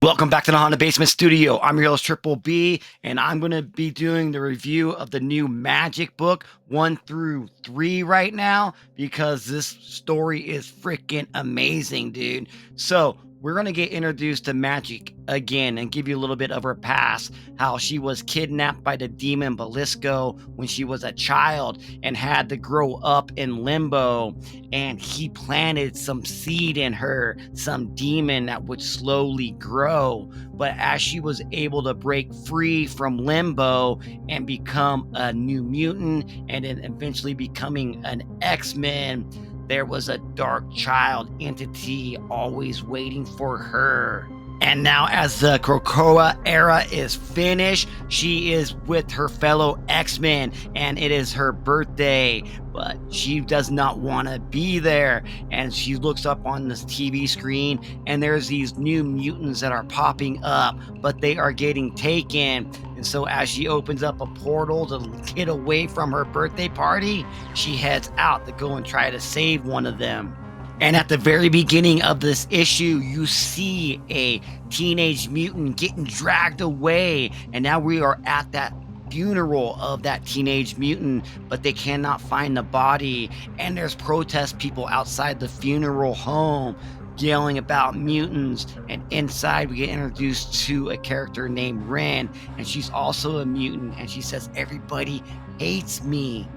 Welcome back to the Haunted Basement Studio. I'm your host, Triple B, and I'm going to be doing the review of the new Magik book 1 through 3 right now because this story is freaking amazing, dude. So, we're going to get introduced to Magik again and give you a little bit of her past, how she was kidnapped by the demon Belisco when she was a child and had to grow up in limbo, and he planted some seed in her, some demon that would slowly grow. But as she was able to break free from limbo and become a new mutant and then eventually becoming an X-Men, there was a Darkchild entity always waiting for her. And now, as the Krakoa era is finished, she is with her fellow X-Men, and it is her birthday, but she does not want to be there. And she looks up on this TV screen, and there's these new mutants that are popping up, but they are getting taken. And so, as she opens up a portal to get away from her birthday party, she heads out to go and try to save one of them. And at the very beginning of this issue, you see a teenage mutant getting dragged away. And now we are at that funeral of that teenage mutant, but they cannot find the body. And there's protest people outside the funeral home yelling about mutants. And inside, we get introduced to a character named Ren, and she's also a mutant. And she says, "Everybody hates me."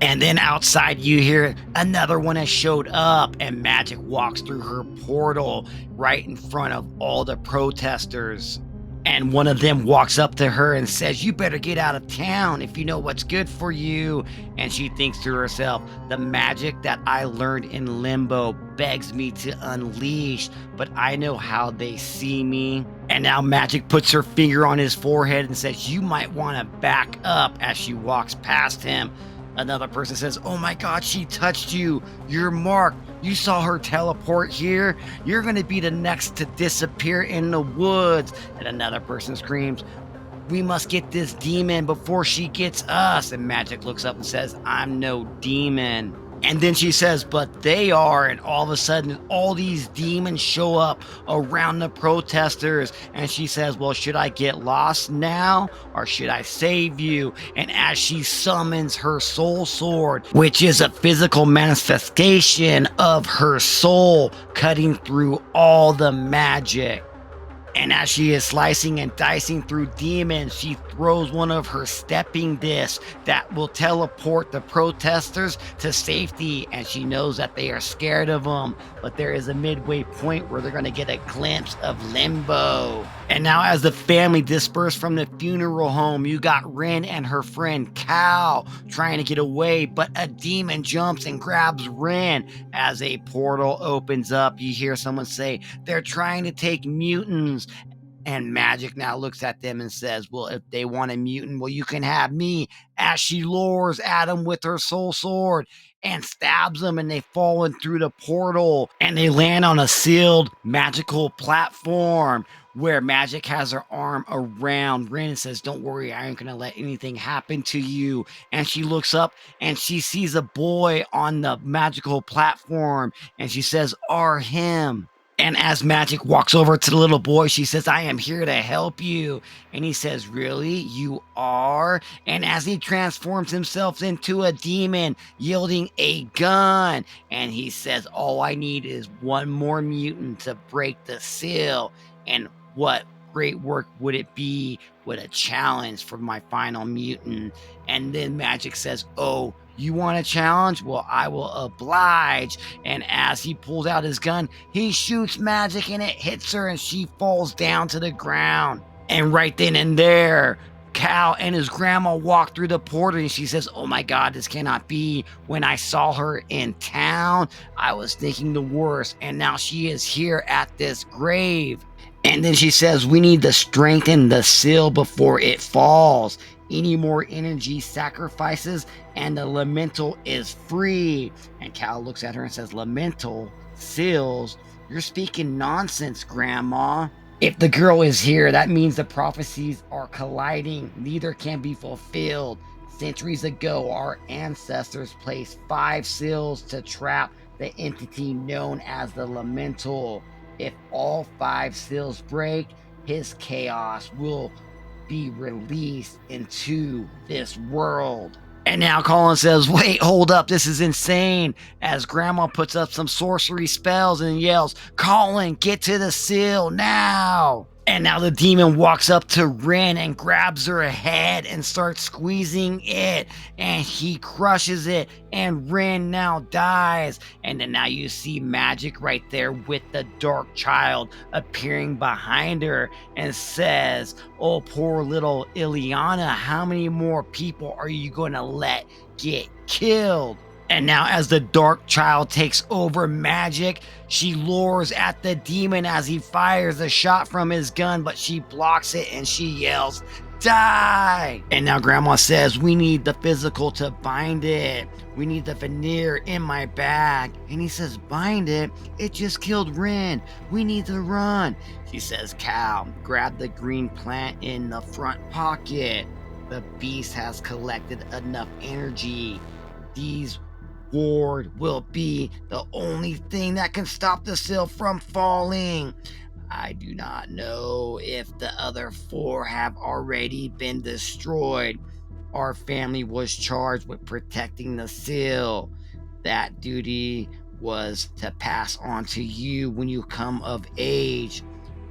And then outside, you hear another one has showed up, and Magik walks through her portal right in front of all the protesters. And one of them walks up to her and says, "You better get out of town if you know what's good for you." And she thinks to herself, "The magic that I learned in limbo begs me to unleash, but I know how they see me." And now Magik puts her finger on his forehead and says, "You might want to back up," as she walks past him. Another person says, "Oh my God, she touched you. You're marked. You saw her teleport here. You're going to be the next to disappear in the woods." And another person screams, "We must get this demon before she gets us." And Magik looks up and says, "I'm no demon." And then she says, "But they are." And all of a sudden, all these demons show up around the protesters. And she says, "Well, should I get lost now or should I save you?" And as she summons her soul sword, which is a physical manifestation of her soul, cutting through all the magic. And as she is slicing and dicing through demons, she throws one of her stepping discs that will teleport the protesters to safety. And she knows that they are scared of them, but there is a midway point where they're going to get a glimpse of limbo. And now, as the family dispersed from the funeral home, you got Ren and her friend Cal trying to get away, but a demon jumps and grabs Ren. As a portal opens up, you hear someone say, "They're trying to take mutants." And Magik now looks at them and says, "Well, if they want a mutant, well, you can have me." As she lures at him with her soul sword and stabs them, and they fall in through the portal, and they land on a sealed magical platform where Magik has her arm around Ren and says, "Don't worry, I ain't gonna let anything happen to you." And she looks up and she sees a boy on the magical platform, and she says, "Are him." And as Magik walks over to the little boy, she says, "I am here to help you." And he says, "Really? You are?" And as he transforms himself into a demon, yielding a gun, and he says, "All I need is one more mutant to break the seal." And what great work would it be with a challenge for my final mutant? And then Magik says, "Oh, you want a challenge? Well, I will oblige." And as he pulls out his gun, he shoots Magik and it hits her and she falls down to the ground. And right then and there, Cal and his grandma walk through the portal, and she says, "Oh my God, this cannot be. When I saw her in town, I was thinking the worst, and now she is here at this grave." And then she says, "We need to strengthen the seal before it falls. Any more energy sacrifices and the Lamental is free." And Cal looks at her and says, "Lamental? Seals? You're speaking nonsense, Grandma. If the girl is here, that means the prophecies are colliding. Neither can be fulfilled. Centuries ago, our ancestors placed 5 seals to trap the entity known as the Lamental. If all 5 seals break, his chaos will be released into this world. And now Colin says, wait, hold up, this is insane. As Grandma puts up some sorcery spells and yells, Colin, get to the seal now. And now the demon walks up to Rin and grabs her head and starts squeezing it. And he crushes it. And Rin now dies. And then now you see Magik right there with the Darkchild appearing behind her and says, oh, poor little Illyana, how many more people are you going to let get killed? And now as the Darkchild takes over Magik, she lures at the demon as he fires a shot from his gun, but she blocks it and she yells, die! And now Grandma says, we need the physical to bind it. We need the veneer in my bag. And he says, bind it? It just killed Rin. We need to run. She says, Cal, grab the green plant in the front pocket. The beast has collected enough energy. These ward will be the only thing that can stop the seal from falling. I do not know if the other 4 have already been destroyed. Our family was charged with protecting the seal. That duty was to pass on to you when you come of age.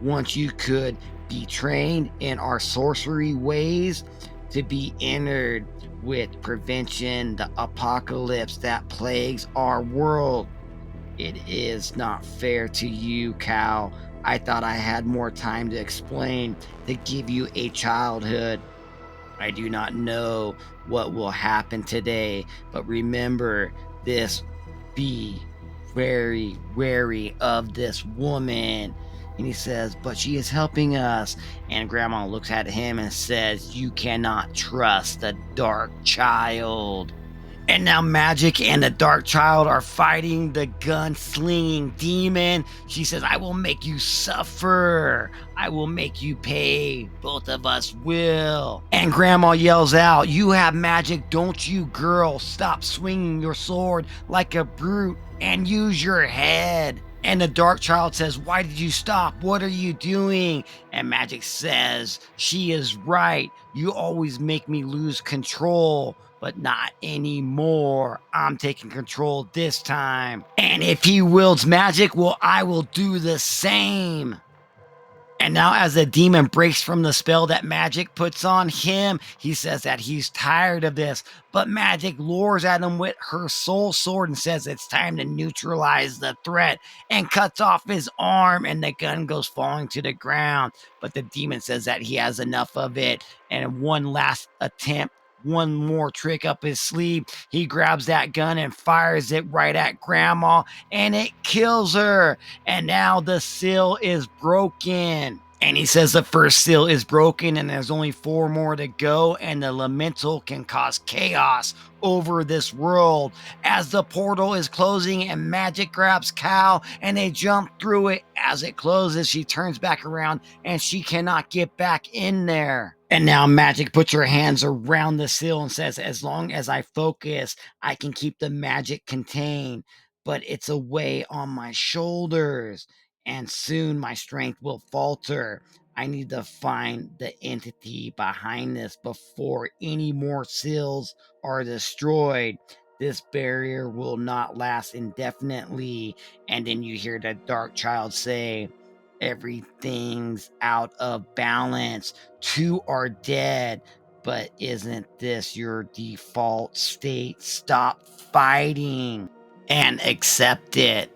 Once you could be trained in our sorcery ways to be entered with prevention the apocalypse that plagues our world. It is not fair to you, Cal. I thought I had more time to explain, to give you a childhood. I do not know what will happen today, but remember this, be very wary of this woman. And he says, but she is helping us. And Grandma looks at him and says, you cannot trust the Darkchild. And now Magik and the Darkchild are fighting the gun-slinging demon. She says, I will make you suffer. I will make you pay. Both of us will. And Grandma yells out, you have magic, don't you, girl? Stop swinging your sword like a brute and use your head. And the Darkchild says, why did you stop? What are you doing? And Magik says, she is right. You always make me lose control, but not anymore. I'm taking control this time. And if he wields magic, well, I will do the same. And now as the demon breaks from the spell that Magik puts on him, he says that he's tired of this. But Magik lures at him with her soul sword and says it's time to neutralize the threat and cuts off his arm and the gun goes falling to the ground. But the demon says that he has enough of it. And one last attempt, one more trick up his sleeve, he grabs that gun and fires it right at Grandma and it kills her. And now the seal is broken. And he says the first seal is broken and there's only 4 more to go, and the Lamental can cause chaos over this world. As the portal is closing and Magik grabs Cal and they jump through it, as it closes, she turns back around and she cannot get back in there. And now Magik puts her hands around the seal and says, as long as I focus, I can keep the magic contained, but it's a weight on my shoulders, and soon my strength will falter. I need to find the entity behind this before any more seals are destroyed. This barrier will not last indefinitely. And then you hear the Darkchild say, everything's out of balance. 2 are dead. But isn't this your default state? Stop fighting and accept it.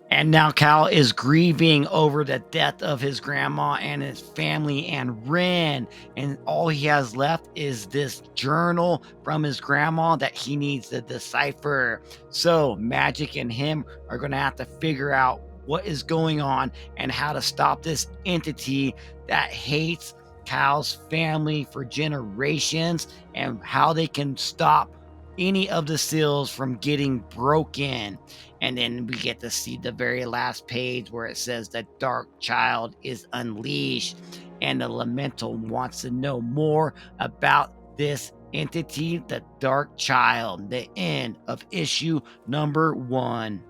And now Cal is grieving over the death of his grandma and his family and Rin. And all he has left is this journal from his grandma that he needs to decipher. So Magik and him are going to have to figure out what is going on and how to stop this entity that hates Cal's family for generations, and how they can stop any of the seals from getting broken. And then we get to see the very last page where it says the Darkchild is unleashed, and the Lamental wants to know more about this entity, the Darkchild. The end of issue number 1.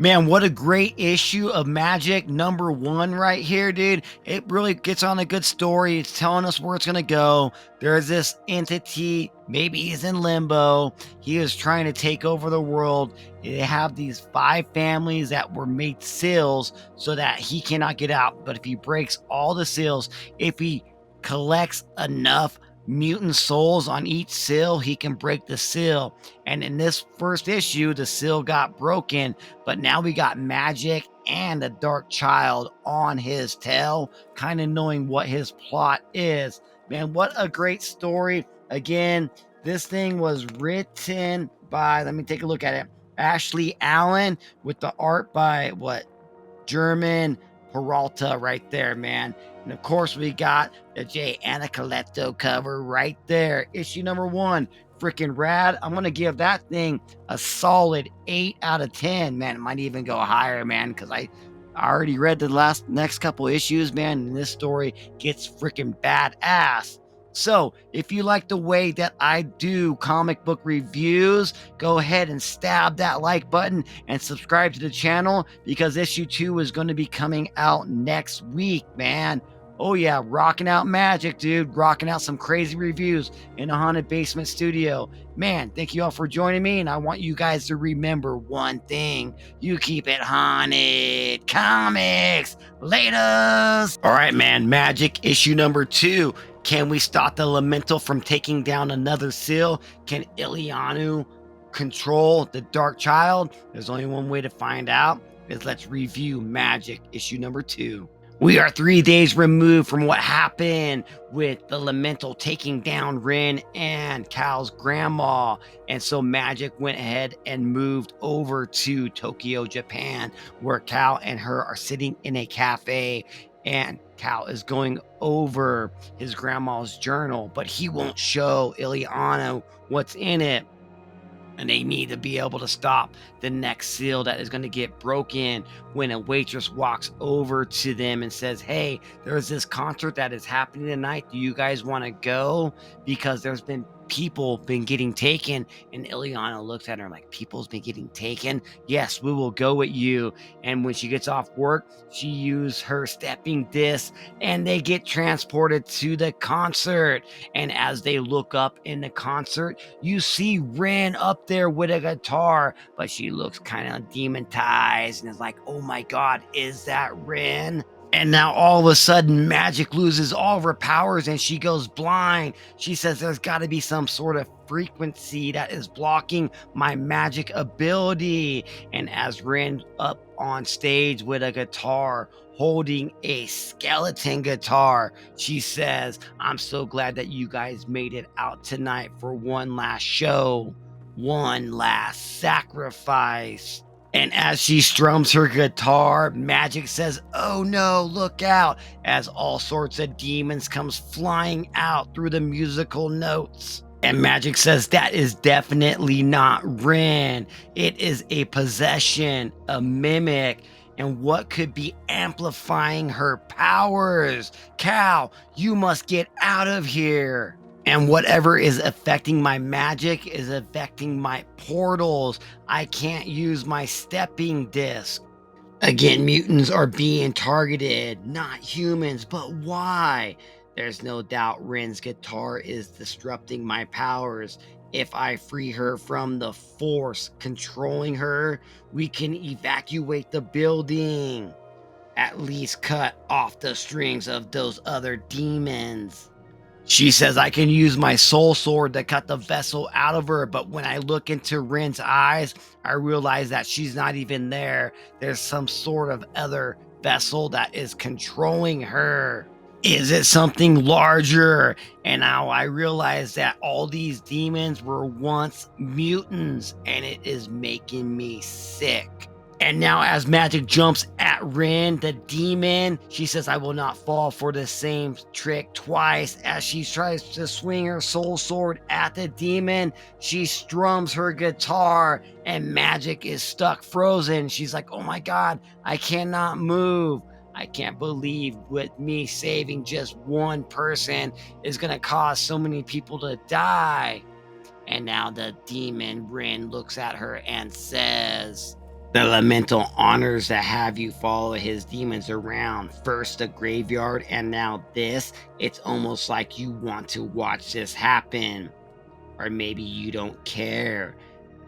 Man, what a great issue of Magik #1 right here, dude. It really gets on a good story. It's telling us where it's going to go. There's this entity, maybe he's in limbo. He is trying to take over the world. They have these 5 families that were made seals so that he cannot get out. But if he breaks all the seals, if he collects enough mutant souls on each seal, he can break the seal. And in this first issue, the seal got broken, but now we got Magik and the Darkchild on his tail, kind of knowing what his plot is. Man, what a great story. Again, this thing was written by, let me take a look at it, Ashley Allen, with the art by German Peralta right there, man. And of course, we got the J. Anacoletto cover right there. Issue #1. Freaking rad. I'm going to give that thing a solid 8 out of 10, man. It might even go higher, man, because I already read the next couple issues, man, and this story gets freaking badass. So, if you like the way that I do comic book reviews, go ahead and stab that like button and subscribe to the channel, because issue 2 is going to be coming out next week, man. Oh yeah, rocking out Magik, dude. Rocking out some crazy reviews in a haunted basement studio. Man, thank you all for joining me, and I want you guys to remember one thing. You keep it haunted. Comics. Laters. All right, man. Magik issue #2. Can we stop the Lamental from taking down another seal? Can Illyana control the Darkchild? There's only one way to find out, is let's review Magik issue #2. We are 3 days removed from what happened with the Lamental taking down Rin and Cal's grandma. And so Magik went ahead and moved over to Tokyo, Japan, where Cal and her are sitting in a cafe. And Cal is going over his grandma's journal, but he won't show Illyana what's in it. And they need to be able to stop the next seal that is going to get broken when a waitress walks over to them and says, hey, there's this concert that is happening tonight. Do you guys want to go? Because there's been people been getting taken. And Illyana looks at her like, people's been getting taken? Yes, we will go with you. And when she gets off work, she uses her stepping disc and they get transported to the concert. And as they look up in the concert, you see Rin up there with a guitar, but she looks kind of demonized and is like, oh my God, is that Rin? And now all of a sudden, Magik loses all of her powers and she goes blind. She says there's got to be some sort of frequency that is blocking my magic ability. And as Rin up on stage with a guitar, holding a skeleton guitar, she says, I'm so glad that you guys made it out tonight for one last show, one last sacrifice. And as she strums her guitar, Magik says, oh no, look out, as all sorts of demons comes flying out through the musical notes. And Magik says that is definitely not Rin. It is a possession, a mimic. And what could be amplifying her powers? Cal, you must get out of here. And whatever is affecting my magic is affecting my portals. I can't use my stepping disc. Again, mutants are being targeted, not humans, but why? There's no doubt Rin's guitar is disrupting my powers. If I free her from the force controlling her, we can evacuate the building. At least cut off the strings of those other demons. She says I can use my soul sword to cut the vessel out of her, but when I look into Rin's eyes, I realize that she's not even there. There's some sort of other vessel that is controlling her. Is it something larger? And now I realize that all these demons were once mutants, and it is making me sick. And now as Magik jumps at Rin, the demon, she says, I will not fall for the same trick twice. As she tries to swing her soul sword at the demon, she strums her guitar and Magik is stuck frozen. She's like, oh my God, I cannot move. I can't believe with me saving just one person is going to cause so many people to die. And now the demon Rin looks at her and says, The Lamental honors to have you follow his demons around. First the graveyard and now this. It's almost like you want to watch this happen. Or maybe you don't care.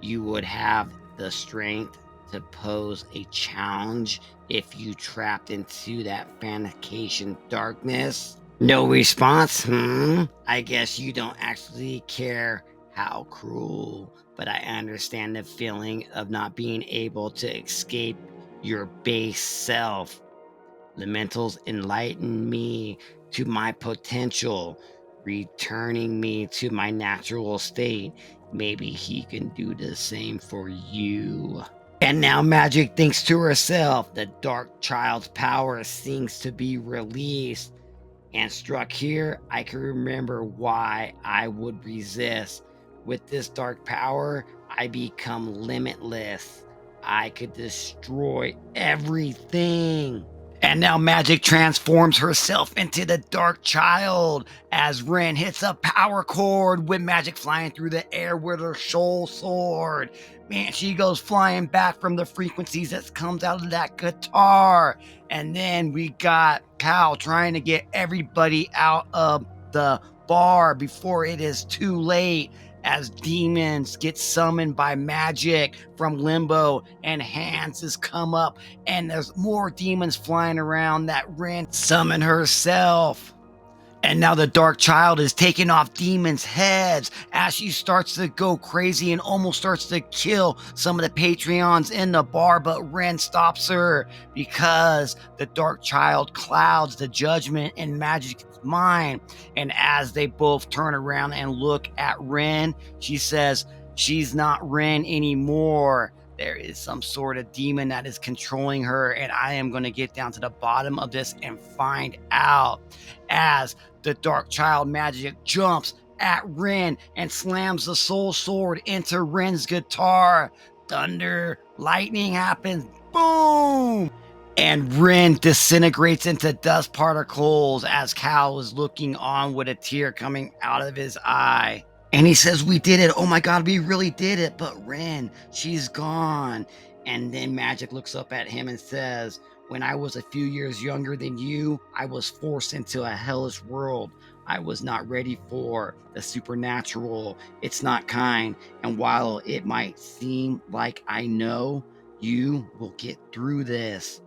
You would have the strength to pose a challenge if you trapped into that fanication darkness. No response? I guess you don't actually care. How cruel. But I understand the feeling of not being able to escape your base self. Elementals enlighten me to my potential, returning me to my natural state. Maybe he can do the same for you. And now Magik thinks to herself, the Darkchild's power seems to be released. And struck here, I can remember why I would resist. With this dark power, I become limitless. I could destroy everything. And now Magik transforms herself into the Darkchild as Ren hits a power chord with Magik flying through the air with her soul sword. Man, she goes flying back from the frequencies that comes out of that guitar. And then we got Cal trying to get everybody out of the bar before it is too late, as demons get summoned by Magik from limbo, and Hans has come up, and there's more demons flying around that Ren summoned herself. And now the Darkchild is taking off demons' heads as she starts to go crazy and almost starts to kill some of the Patreons in the bar, but Ren stops her because the Darkchild clouds the judgment in Magik's mind. And as they both turn around and look at Ren, she says, she's not Ren anymore. There is some sort of demon that is controlling her, and I am going to get down to the bottom of this and find out. As the Darkchild Magik jumps at Ren and slams the soul sword into Ren's guitar. Thunder, lightning happens, boom! And Ren disintegrates into dust particles as Cal is looking on with a tear coming out of his eye. And he says, we did it. Oh my God, we really did it. But Ren, she's gone. And then Magik looks up at him and says, when I was a few years younger than you, I was forced into a hellish world. I was not ready for the supernatural. It's not kind. And while it might seem like I know, you will get through this.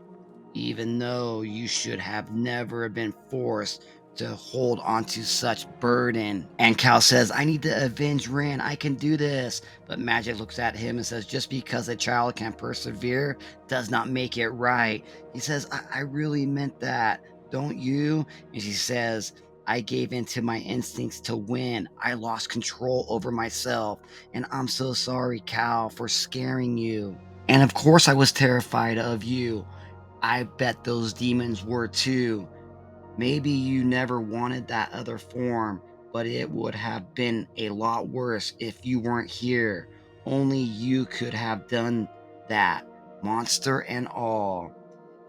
Even though you should have never been forced to hold on to such burden. And Cal says, I need to avenge Ren. I can do this. But Magik looks at him and says, just because a child can persevere does not make it right. He says, I really meant that. Don't you? And she says, I gave in to my instincts to win. I lost control over myself. And I'm so sorry, Cal, for scaring you. And of course I was terrified of you. I bet those demons were too. Maybe you never wanted that other form, but it would have been a lot worse if you weren't here. Only you could have done that, monster and all.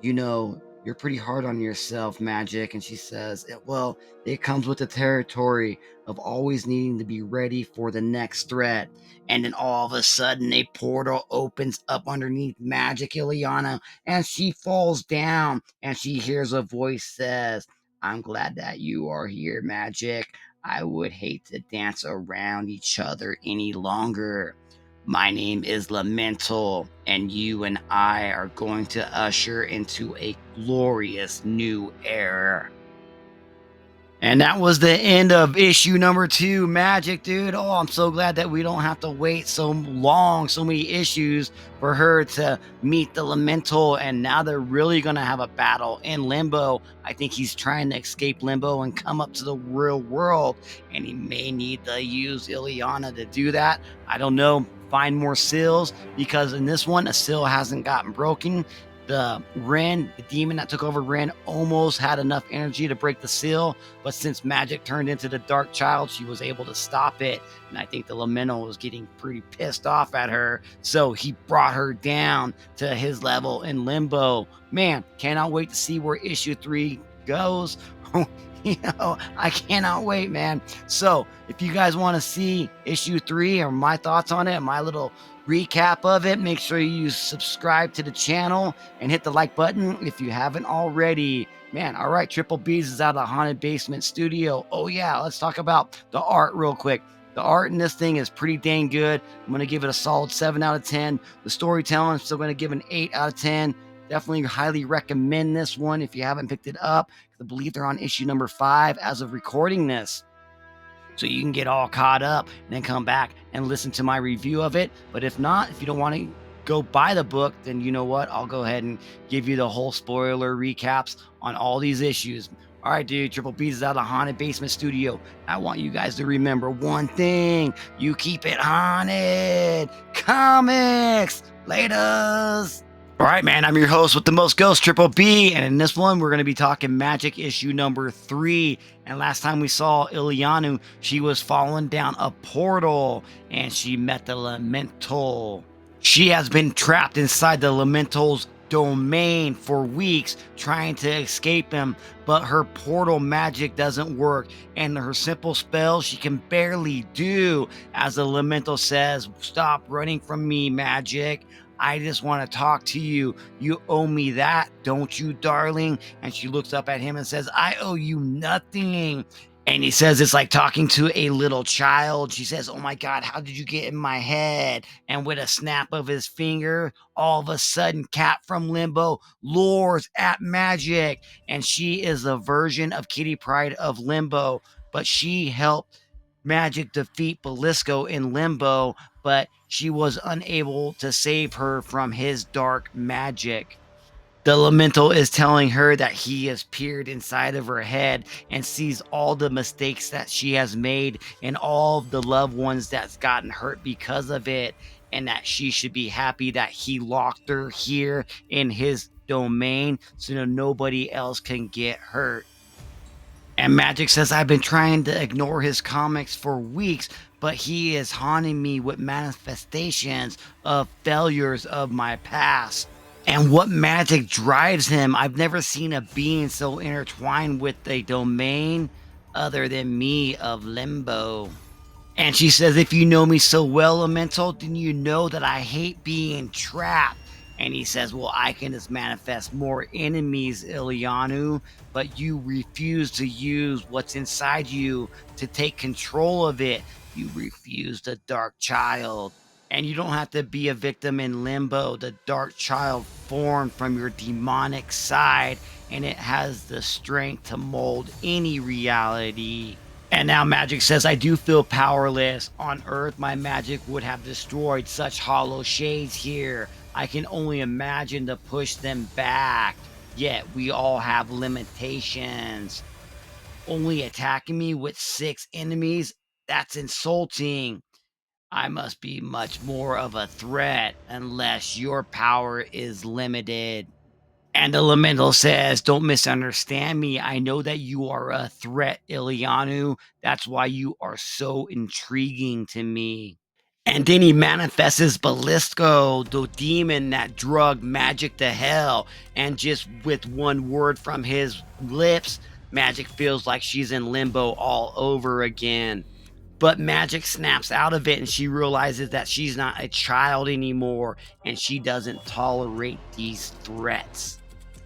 You know, you're pretty hard on yourself, Magik. And she says, well, it comes with the territory of always needing to be ready for the next threat. And then all of a sudden, a portal opens up underneath Magik Illyana, and she falls down, and she hears a voice says, I'm glad that you are here, Magik. I would hate to dance around each other any longer. My name is Lamental, and you and I are going to usher into a glorious new era. And that was the end of issue number 2, Magik, dude. Oh, I'm so glad that we don't have to wait so long, so many issues for her to meet the Lamental. And now they're really going to have a battle in Limbo. I think he's trying to escape Limbo and come up to the real world. And he may need to use Illyana to do that. I don't know. Find more seals, because in this one, a seal hasn't gotten broken. The Ren, the demon that took over Ren, almost had enough energy to break the seal, but since Magik turned into the Darkchild, she was able to stop it. And I think the Lamental was getting pretty pissed off at her, so he brought her down to his level in Limbo. Man, cannot wait to see where issue 3 goes. I cannot wait, man. So if you guys want to see issue 3 or my thoughts on it, my little recap of it. Make sure you subscribe to the channel and hit the like button if you haven't already. Man, all right, Triple B's is out of the Haunted Basement Studio. Oh yeah, let's talk about the art real quick. The art in this thing is pretty dang good. I'm going to give it a solid 7 out of 10. The storytelling, I'm still going to give an 8 out of 10. Definitely highly recommend this one if you haven't picked it up. I believe they're on issue number 5 as of recording this. So you can get all caught up and then come back and listen to my review of it. But if not, if you don't want to go buy the book, then you know what? I'll go ahead and give you the whole spoiler recaps on all these issues. All right, dude, Triple B's is out of Haunted Basement Studio. I want you guys to remember one thing. You keep it haunted. Comics. Laters. All right, man, I'm your host with the most ghosts, Triple B, and in this one, we're going to be talking Magik issue number 3. And last time we saw Illyana, she was falling down a portal, and she met the Lamental. She has been trapped inside the Lamental's domain for weeks, trying to escape him, but her portal magic doesn't work, and her simple spells she can barely do. As the Lamental says, "Stop running from me, Magik. I just want to talk to you. You owe me that, don't you, darling?" And she looks up at him and says, "I owe you nothing." And he says it's like talking to a little child. She says, "Oh my God, how did you get in my head?" And with a snap of his finger, all of a sudden, Cat from Limbo lures at Magik. And she is a version of Kitty Pryde of Limbo, but she helped Magik defeat Belisco in Limbo, but she was unable to save her from his dark magic. The Lamental is telling her that he has peered inside of her head and sees all the mistakes that she has made and all of the loved ones that's gotten hurt because of it, and that she should be happy that he locked her here in his domain so that nobody else can get hurt. And Magik says, "I've been trying to ignore his comics for weeks, but he is haunting me with manifestations of failures of my past." And what magic drives him? I've never seen a being so intertwined with a domain other than me of Limbo. And she says, "If you know me so well, Lamental, then you know that I hate being trapped." And he says, "Well, I can just manifest more enemies, Illyana, but you refuse to use what's inside you to take control of it. You refuse the Darkchild. And you don't have to be a victim in Limbo. The Darkchild formed from your demonic side, and it has the strength to mold any reality." And now Magik says, "I do feel powerless. On Earth, my magic would have destroyed such hollow shades here. I can only imagine to push them back. Yet we all have limitations. Only attacking me with 6 enemies? That's insulting. I must be much more of a threat unless your power is limited." And the Lamental says, "Don't misunderstand me. I know that you are a threat, Illyana. That's why you are so intriguing to me." And then he manifests Belisco, the demon that drugged Magik to hell. And just with one word from his lips, Magik feels like she's in Limbo all over again. But Magik snaps out of it, and she realizes that she's not a child anymore, and she doesn't tolerate these threats.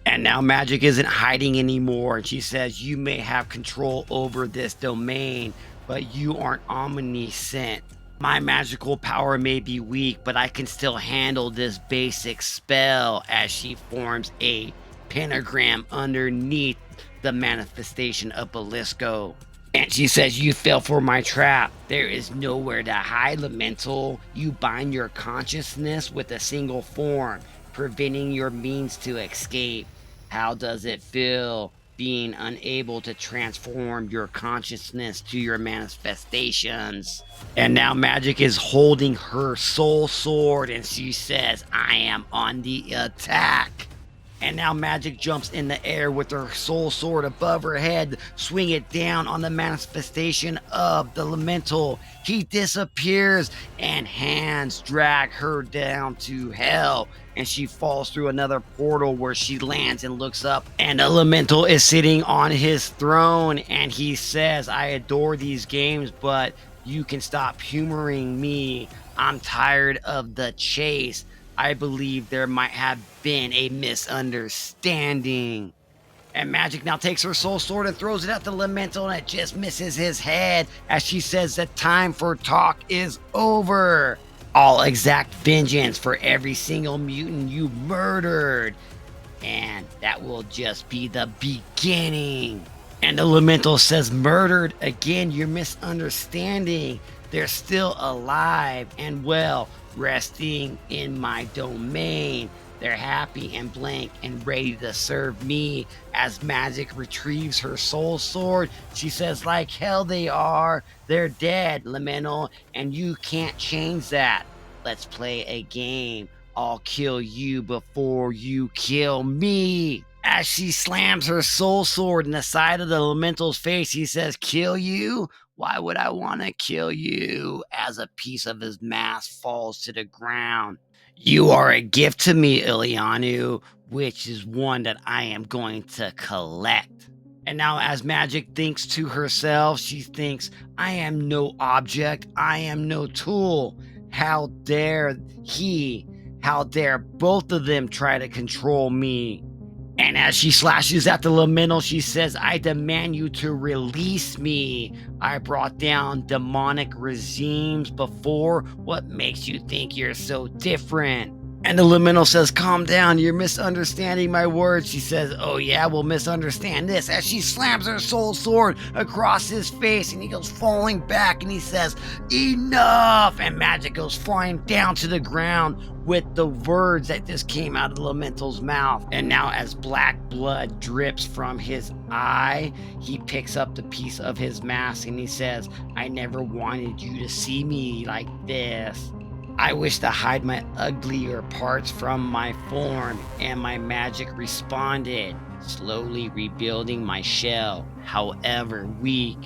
And now Magik isn't hiding anymore, and she says, "You may have control over this domain, but you aren't omniscient. My magical power may be weak, but I can still handle this basic spell," as she forms a pentagram underneath the manifestation of Belisco. And she says, "You fell for my trap. There is nowhere to hide, Lamental. You bind your consciousness with a single form, preventing your means to escape. How does it feel being unable to transform your consciousness to your manifestations?" And now Magik is holding her soul sword, and she says, "I am on the attack." And now Magik jumps in the air with her soul sword above her head, swing it down on the manifestation of the Lamental. He disappears, and hands drag her down to hell, and she falls through another portal where she lands and looks up, and the Lamental is sitting on his throne, and he says, "I adore these games, but you can stop humoring me. I'm tired of the chase. I believe there might have been a misunderstanding. And Magik now takes her soul sword and throws it at the Lamental, and it just misses his head as she says that time for talk is over. I'll exact vengeance for every single mutant you murdered. And that will just be the beginning. And the Lamental says, murdered again, you're misunderstanding. They're still alive and well, resting in my domain. They're happy and blank and ready to serve me. As Magik retrieves her soul sword, she says, like hell they are. They're dead, Lamental, and you can't change that. Let's play a game. I'll kill you before you kill me. As she slams her soul sword in the side of the Lamental's face, he says, kill you? Why would I want to kill you? As a piece of his mask falls to the ground. You are a gift to me, Illyana, which is one that I am going to collect. And now, as Magik thinks to herself, she thinks, I am no object, I am no tool. How dare how dare both of them try to control me? And as she slashes at the Lamental, she says, I demand you to release me. I brought down demonic regimes before. What makes you think you're so different? And the Lamental says, calm down, you're misunderstanding my words. She says, oh yeah, we'll misunderstand this. As she slams her soul sword across his face, and he goes falling back, and he says, enough! And Magik goes flying down to the ground with the words that just came out of the Lamental's mouth. And now as black blood drips from his eye, he picks up the piece of his mask, and he says, I never wanted you to see me like this. I wish to hide my uglier parts from my form, and my Magik responded, slowly rebuilding my shell. However weak,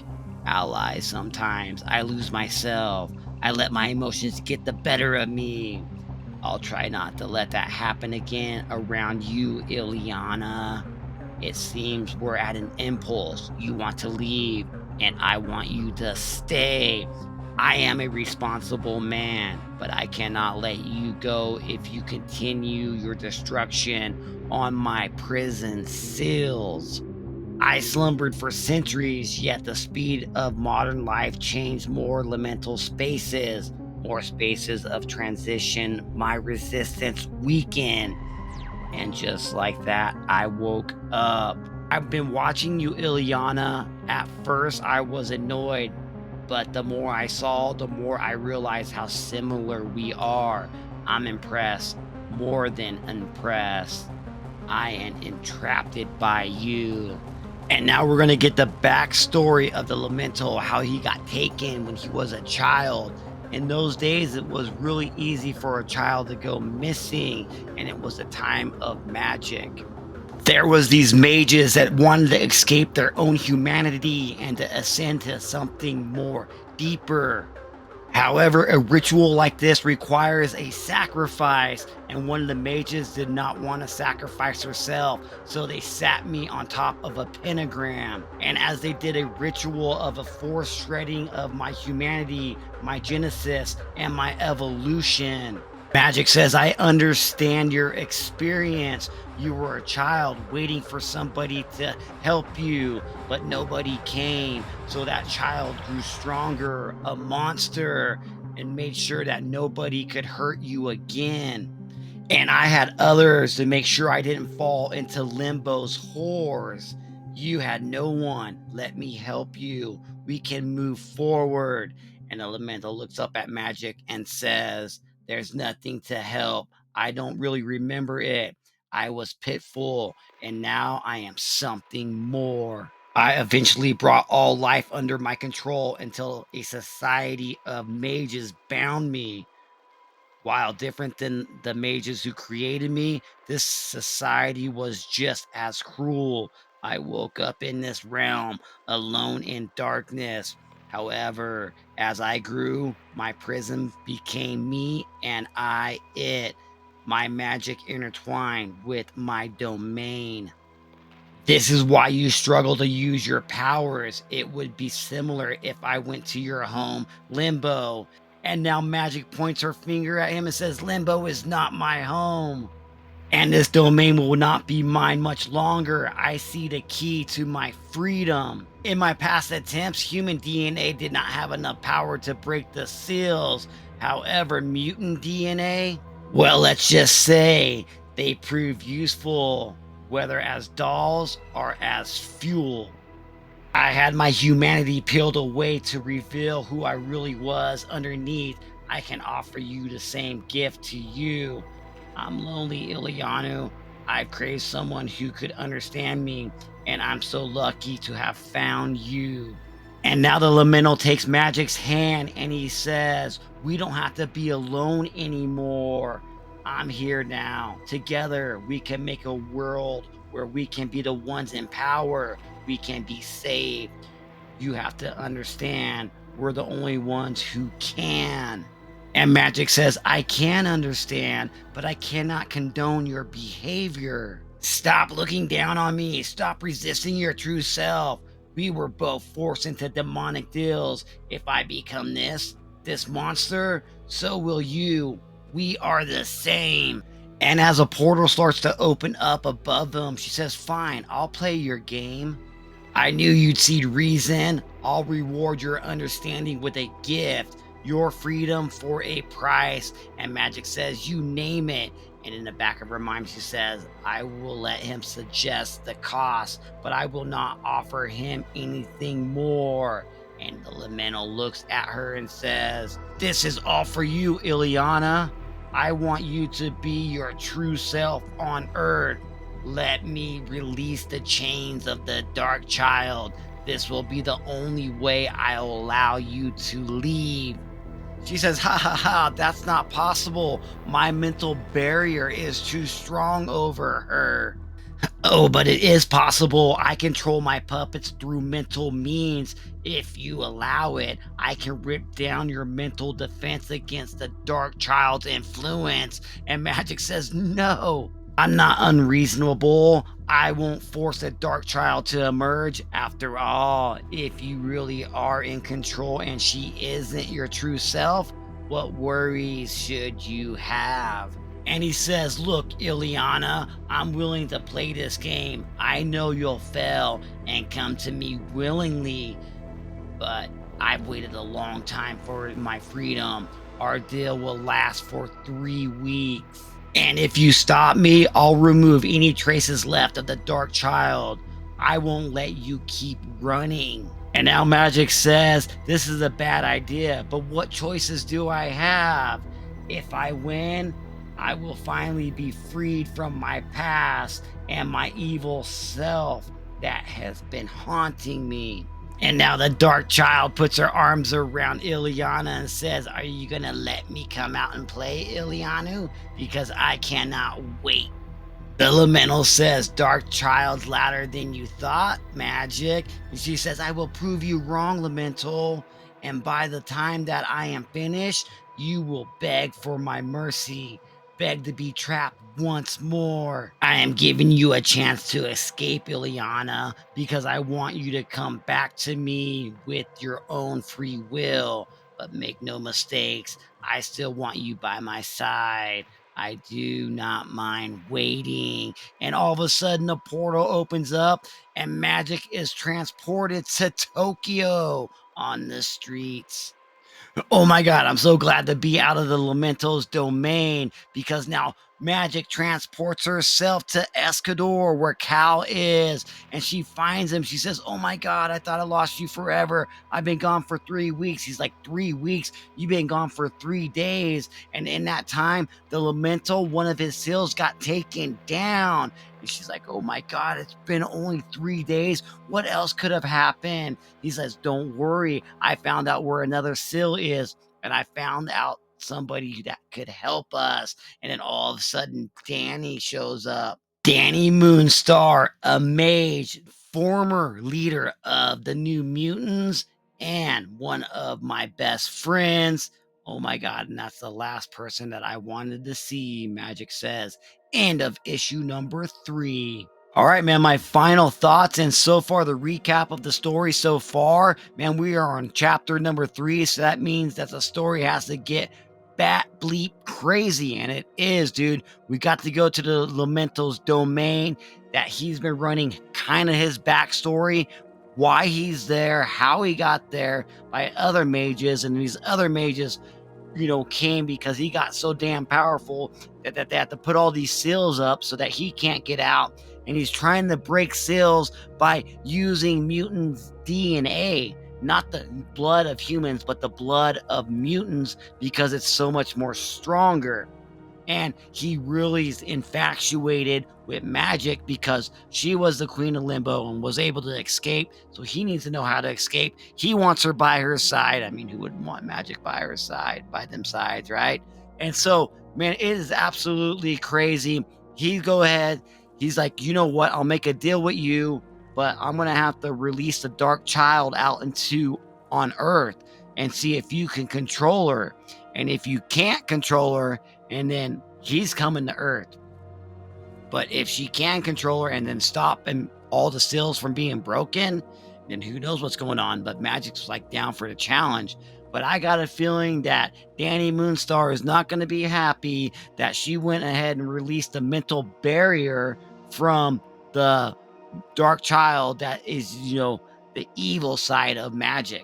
allies, sometimes I lose myself. I let my emotions get the better of me. I'll try not to let that happen again around you, Illyana. It seems we're at an impulse. You want to leave, and I want you to stay. I am a responsible man, but I cannot let you go if you continue your destruction on my prison seals. I slumbered for centuries, yet the speed of modern life changed more elemental spaces, more spaces of transition. My resistance weakened. And just like that, I woke up. I've been watching you, Illyana. At first, I was annoyed, but the more I saw, the more I realized how similar we are. I'm impressed, more than impressed. I am entrapped by you. And now we're going to get the backstory of the Lamental, how he got taken when he was a child. In those days, it was really easy for a child to go missing, and it was a time of magic. There was these mages that wanted to escape their own humanity and to ascend to something more deeper. However, a ritual like this requires a sacrifice, and one of the mages did not want to sacrifice herself, so they sat me on top of a pentagram. And as they did a ritual of a forced shredding of my humanity, my genesis, and my evolution, Magik says, I understand your experience. You were a child waiting for somebody to help you, but nobody came. So that child grew stronger, a monster, and made sure that nobody could hurt you again. And I had others to make sure I didn't fall into limbo's horrors. You had no one. Let me help you. We can move forward. And Elemental looks up at Magik and says, there's nothing to help. I don't really remember it. I was pitful, and now I am something more. I eventually brought all life under my control until a society of mages bound me. While different than the mages who created me, this society was just as cruel. I woke up in this realm, alone in darkness. However, as I grew, my prison became me and I it. My magic intertwined with my domain. This is why you struggle to use your powers. It would be similar if I went to your home, Limbo. And now Magik points her finger at him and says, Limbo is not my home. And this domain will not be mine much longer. I see the key to my freedom. In my past attempts, human DNA did not have enough power to break the seals. However, mutant DNA, well, let's just say they prove useful, whether as dolls or as fuel. I had my humanity peeled away to reveal who I really was underneath. I can offer you the same gift to you. I'm lonely, Illyana. I crave someone who could understand me, and I'm so lucky to have found you. And now the Lamental takes Magik's hand and he says, we don't have to be alone anymore. I'm here now. Together, we can make a world where we can be the ones in power. We can be saved. You have to understand, we're the only ones who can. And Magik says, I can understand, but I cannot condone your behavior. Stop looking down on me. Stop resisting your true self. We were both forced into demonic deals. If I become this monster, so will you. We are the same. And as a portal starts to open up above them, she says, fine, I'll play your game. I knew you'd see reason. I'll reward your understanding with a gift, your freedom for a price. And Magik says, you name it. And in the back of her mind, she says, I will let him suggest the cost, but I will not offer him anything more. And the Lamental looks at her and says, this is all for you, Illyana. I want you to be your true self on Earth. Let me release the chains of the Darkchild. This will be the only way I'll allow you to leave. She says, ha ha ha, that's not possible. My mental barrier is too strong over her. Oh, but it is possible. I control my puppets through mental means. If you allow it, I can rip down your mental defense against the Darkchild's influence. And Magik says, no. I'm not unreasonable. I won't force a Darkchild to emerge. After all, if you really are in control and she isn't your true self, what worries should you have? And he says, look, Illyana, I'm willing to play this game. I know you'll fail and come to me willingly, but I've waited a long time for my freedom. Our deal will last for 3 weeks. And if you stop me, I'll remove any traces left of the Darkchild. I won't let you keep running. And now Magik says, this is a bad idea, but what choices do I have? If I win, I will finally be freed from my past and my evil self that has been haunting me. And now the Darkchild puts her arms around Illyana and says, are you going to let me come out and play, Illyana? Because I cannot wait. The Lamental says, Darkchild's louder than you thought, Magik. And she says, I will prove you wrong, Lamental. And by the time that I am finished, you will beg for my mercy, beg to be trapped once more. I am giving you a chance to escape, Illyana, because I want you to come back to me with your own free will. But make no mistakes, I still want you by my side. I do not mind waiting. And all of a sudden, a portal opens up, and Magik is transported to Tokyo on the streets. Oh my God, I'm so glad to be out of the Lamental's domain because now Magik transports herself to Escador where Cal is and she finds him. She says, oh my God, I thought I lost you forever. I've been gone for 3 weeks. He's like, 3 weeks? You've been gone for 3 days. And in that time, the Lamental, one of his seals got taken down. And she's like, oh my God, it's been only 3 days. What else could have happened? He says, don't worry. I found out where another seal is, and I found out somebody that could help us. And then all of a sudden, Danny shows up. Danny Moonstar, a mage, former leader of the New Mutants, and one of my best friends. Oh my God, and that's the last person that I wanted to see, Magik says. End of issue number 3. All right, man, my final thoughts and so far the recap of the story so far, man, we are on chapter number 3, so that means that the story has to get bat bleep crazy, and it is, dude. We got to go to the Lamental's domain that he's been running, kind of his backstory, why he's there, how he got there by other mages, and these other mages came because he got so damn powerful that they had to put all these seals up so that he can't get out. And he's trying to break seals by using mutants' DNA, not the blood of humans, but the blood of mutants, because it's so much more stronger. And he really is infatuated with Magik because she was the queen of limbo and was able to escape. So he needs to know how to escape. He wants her by her side. I mean, who wouldn't want Magik by her side, by them sides, right? And so, man, it is absolutely crazy. He go ahead. He's like, you know what? I'll make a deal with you, but I'm gonna have to release the Darkchild out into on Earth and see if you can control her. And if you can't control her, and then he's coming to Earth. But if she can control her and then stop and all the seals from being broken, then who knows what's going on. But Magik's like down for the challenge. But I got a feeling that Danny Moonstar is not going to be happy that she went ahead and released a mental barrier from the Darkchild that is, the evil side of Magik.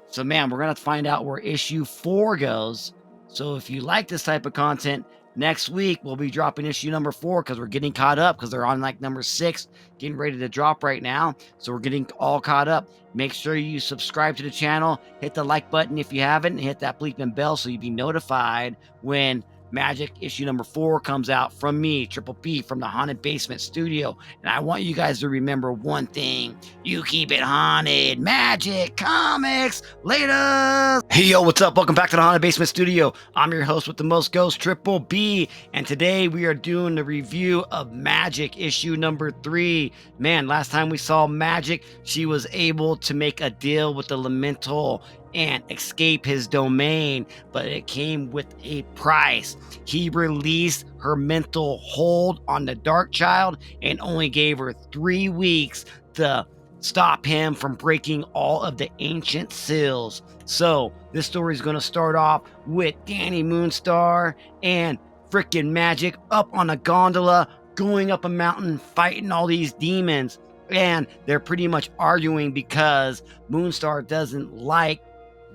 So, man, we're going to find out where issue 4 goes. So if you like this type of content, next week we'll be dropping issue number 4 because we're getting caught up because they're on like number 6, getting ready to drop right now. So we're getting all caught up. Make sure you subscribe to the channel, hit the like button if you haven't, and hit that bleeping bell so you'll be notified when Magik issue number 4 comes out from me, Triple B, from the Haunted Basement Studio. And I want you guys to remember one thing: you keep it haunted. Magik Comics. Later. Hey, yo, what's up? Welcome back to the Haunted Basement Studio. I'm your host with the most ghosts, Triple B. And today we are doing the review of Magik issue number 3. Man, last time we saw Magik, she was able to make a deal with the Lamental and escape his domain, but it came with a price. He released her mental hold on the Darkchild and only gave her 3 weeks to stop him from breaking all of the ancient seals. So this story is going to start off with Danny Moonstar and freaking Magik up on a gondola, going up a mountain, fighting all these demons. And they're pretty much arguing because Moonstar doesn't like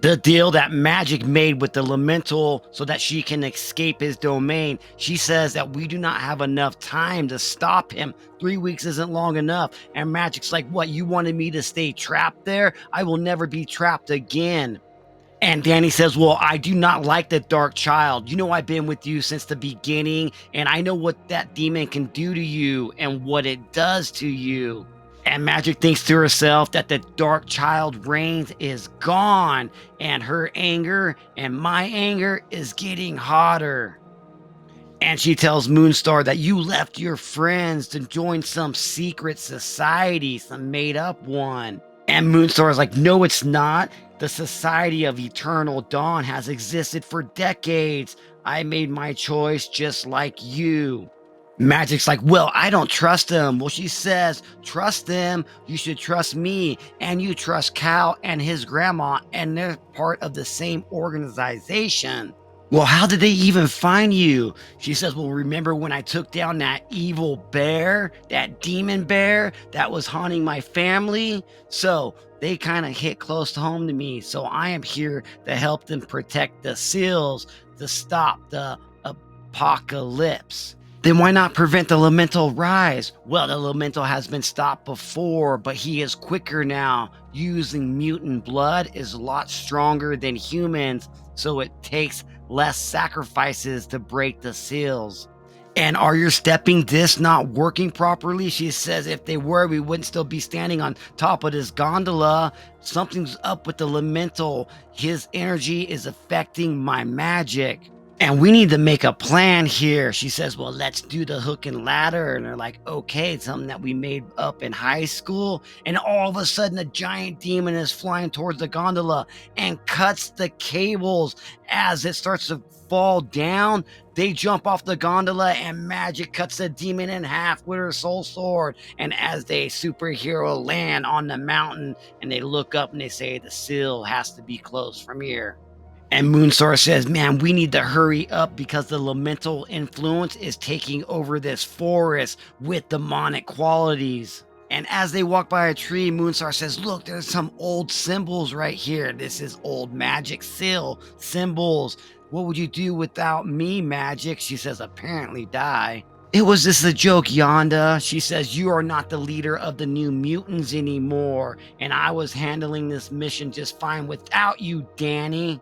the deal that Magik made with the Lamental so that she can escape his domain. She says that we do not have enough time to stop him. 3 weeks isn't long enough. And Magik's like, what, you wanted me to stay trapped there? I will never be trapped again. And Danny says, well, I do not like the Darkchild. You know, I've been with you since the beginning, and I know what that demon can do to you and what it does to you. And Magik thinks to herself that the Darkchild reigns is gone, and her anger and my anger is getting hotter. And she tells Moonstar that you left your friends to join some secret society, some made-up one. And Moonstar is like, no, it's not. The Society of Eternal Dawn has existed for decades. I made my choice just like you. Magik's like, well, I don't trust them. Well, she says, trust them. You should trust me. And you trust Cal and his grandma, and they're part of the same organization. Well, how did they even find you? She says, well, remember when I took down that evil bear, that demon bear that was haunting my family? So they kind of hit close to home to me. So I am here to help them protect the seals, to stop the apocalypse. Then why not prevent the Lamental rise? Well, the Lamental has been stopped before, but he is quicker now. Using mutant blood is a lot stronger than humans, so it takes less sacrifices to break the seals. And are your stepping discs not working properly? She says if they were, we wouldn't still be standing on top of this gondola. Something's up with the Lamental. His energy is affecting my Magik. And we need to make a plan here. She says, well, let's do the hook and ladder. And they're like, okay, it's something that we made up in high school. And all of a sudden, a giant demon is flying towards the gondola and cuts the cables as it starts to fall down. They jump off the gondola and Magik cuts the demon in half with her soul sword. And as they superhero land on the mountain and they look up and they say, the seal has to be closed from here. And Moonstar says, man, we need to hurry up because the Lamental influence is taking over this forest with demonic qualities. And as they walk by a tree, Moonstar says, look, there's some old symbols right here. This is old magic seal symbols. What would you do without me, Magik? She says, apparently die. It was just a joke, Yonda. She says, you are not the leader of the new mutants anymore. And I was handling this mission just fine without you, Danny.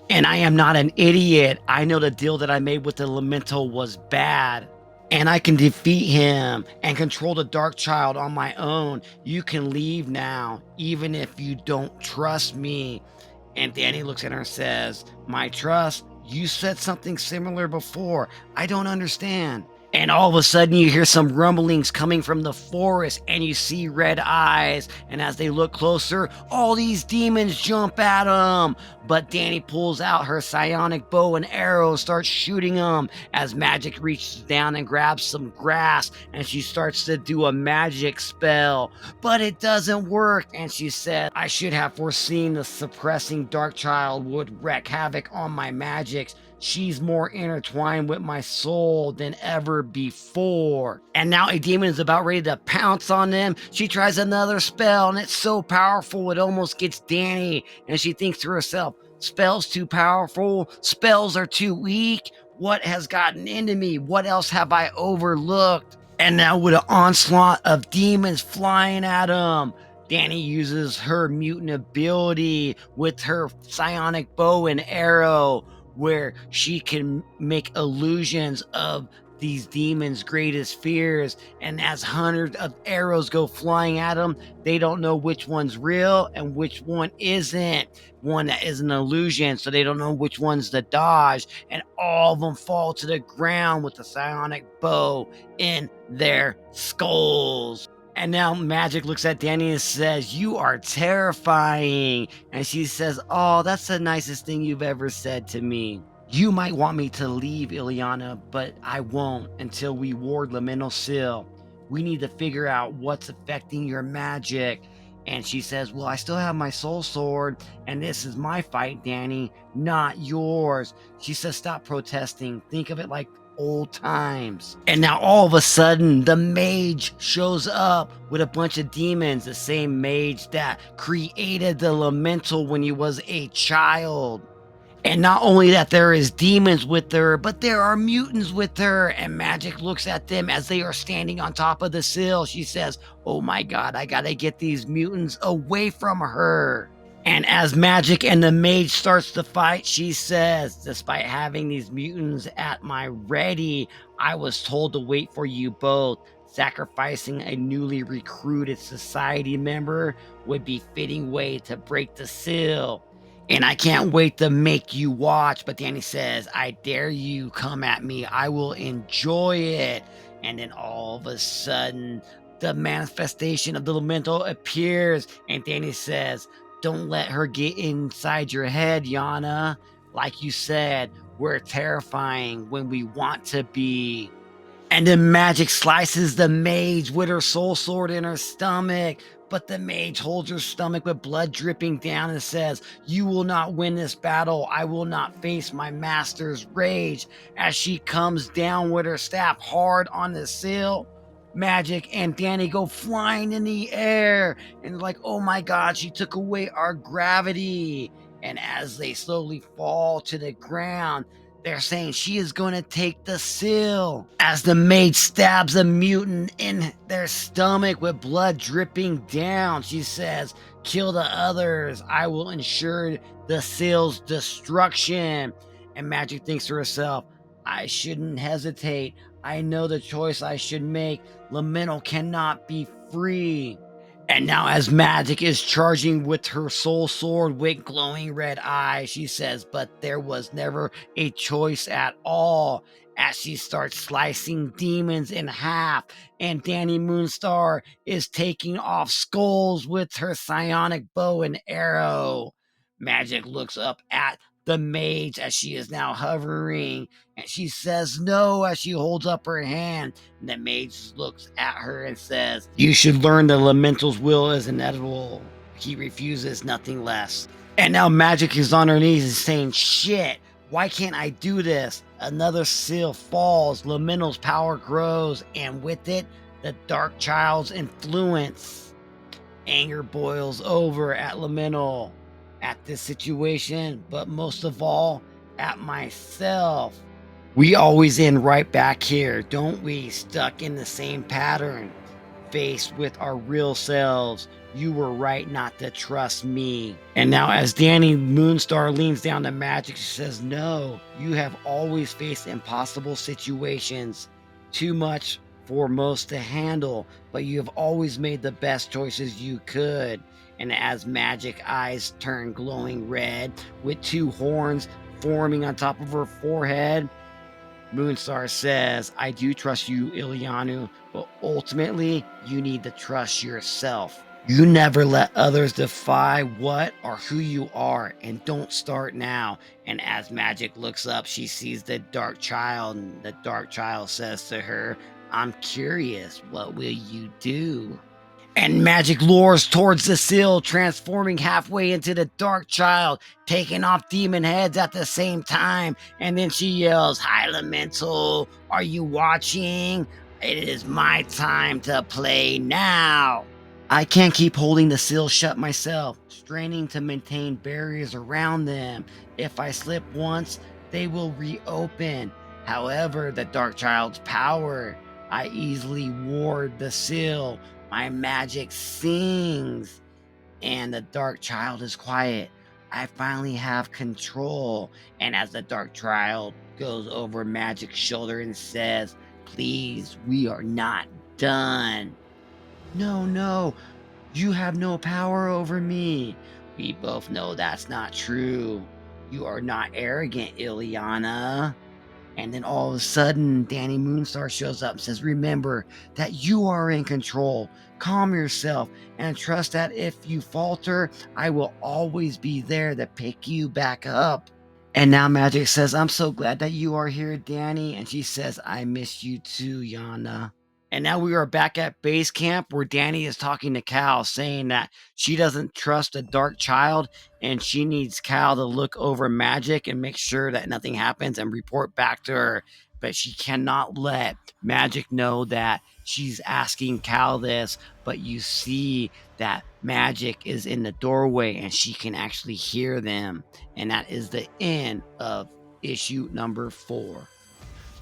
And I am not an idiot. I know the deal that I made with the Lamental was bad. And I can defeat him and control the Darkchild on my own. You can leave now, even if you don't trust me. And Danny looks at her and says, my trust? You said something similar before. I don't understand. And all of a sudden you hear some rumblings coming from the forest and you see red eyes. And as they look closer, all these demons jump at them. But Danny pulls out her psionic bow and arrow, starts shooting them as Magik reaches down and grabs some grass and she starts to do a magic spell. But it doesn't work. And she said, I should have foreseen the suppressing Darkchild would wreak havoc on my magics. She's more intertwined with my soul than ever before. And now a demon is about ready to pounce on them. She tries another spell and it's so powerful it almost gets Danny. And she thinks to herself, spells too powerful, spells are too weak. What has gotten into me? What else have I overlooked? And now with an onslaught of demons flying at him, Danny uses her mutant ability with her psionic bow and arrow, where she can make illusions of these demons' greatest fears. And as hundreds of arrows go flying at them, they don't know which one's real and which one isn't. One that is an illusion, so they don't know which one's the dodge. And all of them fall to the ground with the psionic bow in their skulls. And now Magik looks at Danny and says, you are terrifying. And she says, oh, that's the nicest thing you've ever said to me. You might want me to leave, Illyana, but I won't until we ward Lamental Seal. We need to figure out what's affecting your magic. And she says, well, I still have my soul sword, and this is my fight, Danny, not yours. She says, stop protesting. Think of it like old times. And now all of a sudden the mage shows up with a bunch of demons, the same mage that created the Lamental when he was a child. And not only that, there is demons with her, but there are mutants with her. And Magik looks at them as they are standing on top of the sill. She says, oh my god, I gotta get these mutants away from her. And as Magik and the mage starts to fight, she says, despite having these mutants at my ready, I was told to wait for you both. Sacrificing a newly recruited society member would be fitting way to break the seal. And I can't wait to make you watch. But Danny says, I dare you come at me. I will enjoy it. And then all of a sudden, the manifestation of the Lamental appears. And Danny says, don't let her get inside your head, Yana. Like you said, we're terrifying when we want to be. And then Magik slices the mage with her soul sword in her stomach. But the mage holds her stomach with blood dripping down and says, you will not win this battle. I will not face my master's rage. As she comes down with her staff hard on the sill, Magik and Danny go flying in the air. And like, oh my god, she took away our gravity. And as they slowly fall to the ground, they're saying she is going to take the seal. As the mage stabs a mutant in their stomach with blood dripping down, she says, kill the others. I will ensure the seal's destruction. And Magik thinks to herself, I shouldn't hesitate. I know the choice I should make. Lamental cannot be free. And now, as Magik is charging with her soul sword with glowing red eyes, she says, "But there was never a choice at all." As she starts slicing demons in half, and Danny Moonstar is taking off skulls with her psionic bow and arrow. Magik looks up at the mage as she is now hovering, and she says no as she holds up her hand. And the mage looks at her and says, "You should learn the Lamental's will is inevitable. He refuses nothing less." And now Magik is on her knees and saying, "Shit, why can't I do this?" Another seal falls, Lamental's power grows, and with it, the Darkchild's influence. Anger boils over at Lamental, at this situation, but most of all, at myself. We always end right back here, don't we? Stuck in the same pattern, faced with our real selves. You were right not to trust me. And now, as Danny Moonstar leans down to Magik, she says, "No, you have always faced impossible situations. Too much for most to handle, but you have always made the best choices you could." And as Magik eyes turn glowing red, with two horns forming on top of her forehead, Moonstar says, "I do trust you, Illyana, but ultimately, you need to trust yourself. You never let others define what or who you are, and don't start now." And as Magik looks up, she sees the Darkchild, and the Darkchild says to her, "I'm curious, what will you do?" And Magik lures towards the seal, transforming halfway into the Darkchild, taking off demon heads at the same time. And then she yells, "Hi, Lamental, are you watching? It is my time to play now." I can't keep holding the seal shut myself, straining to maintain barriers around them. If I slip once, they will reopen. However, the Darkchild's power, I easily ward the seal. My magic sings, and the Darkchild is quiet. I finally have control. And as the Darkchild goes over Magik's shoulder and says, "Please, we are not done." "No, no, you have no power over me." We both know that's not true. You are not arrogant, Illyana. And then all of a sudden, Danny Moonstar shows up and says, "Remember that you are in control. Calm yourself and trust that if you falter, I will always be there to pick you back up." And now Magik says, "I'm so glad that you are here, Danny." And she says, "I miss you too, Yana." And now we are back at base camp where Danny is talking to Cal, saying that she doesn't trust the Darkchild and she needs Cal to look over Magik and make sure that nothing happens and report back to her. But she cannot let Magik know that she's asking Cal this. But you see that Magik is in the doorway and she can actually hear them. And that is the end of issue number 4.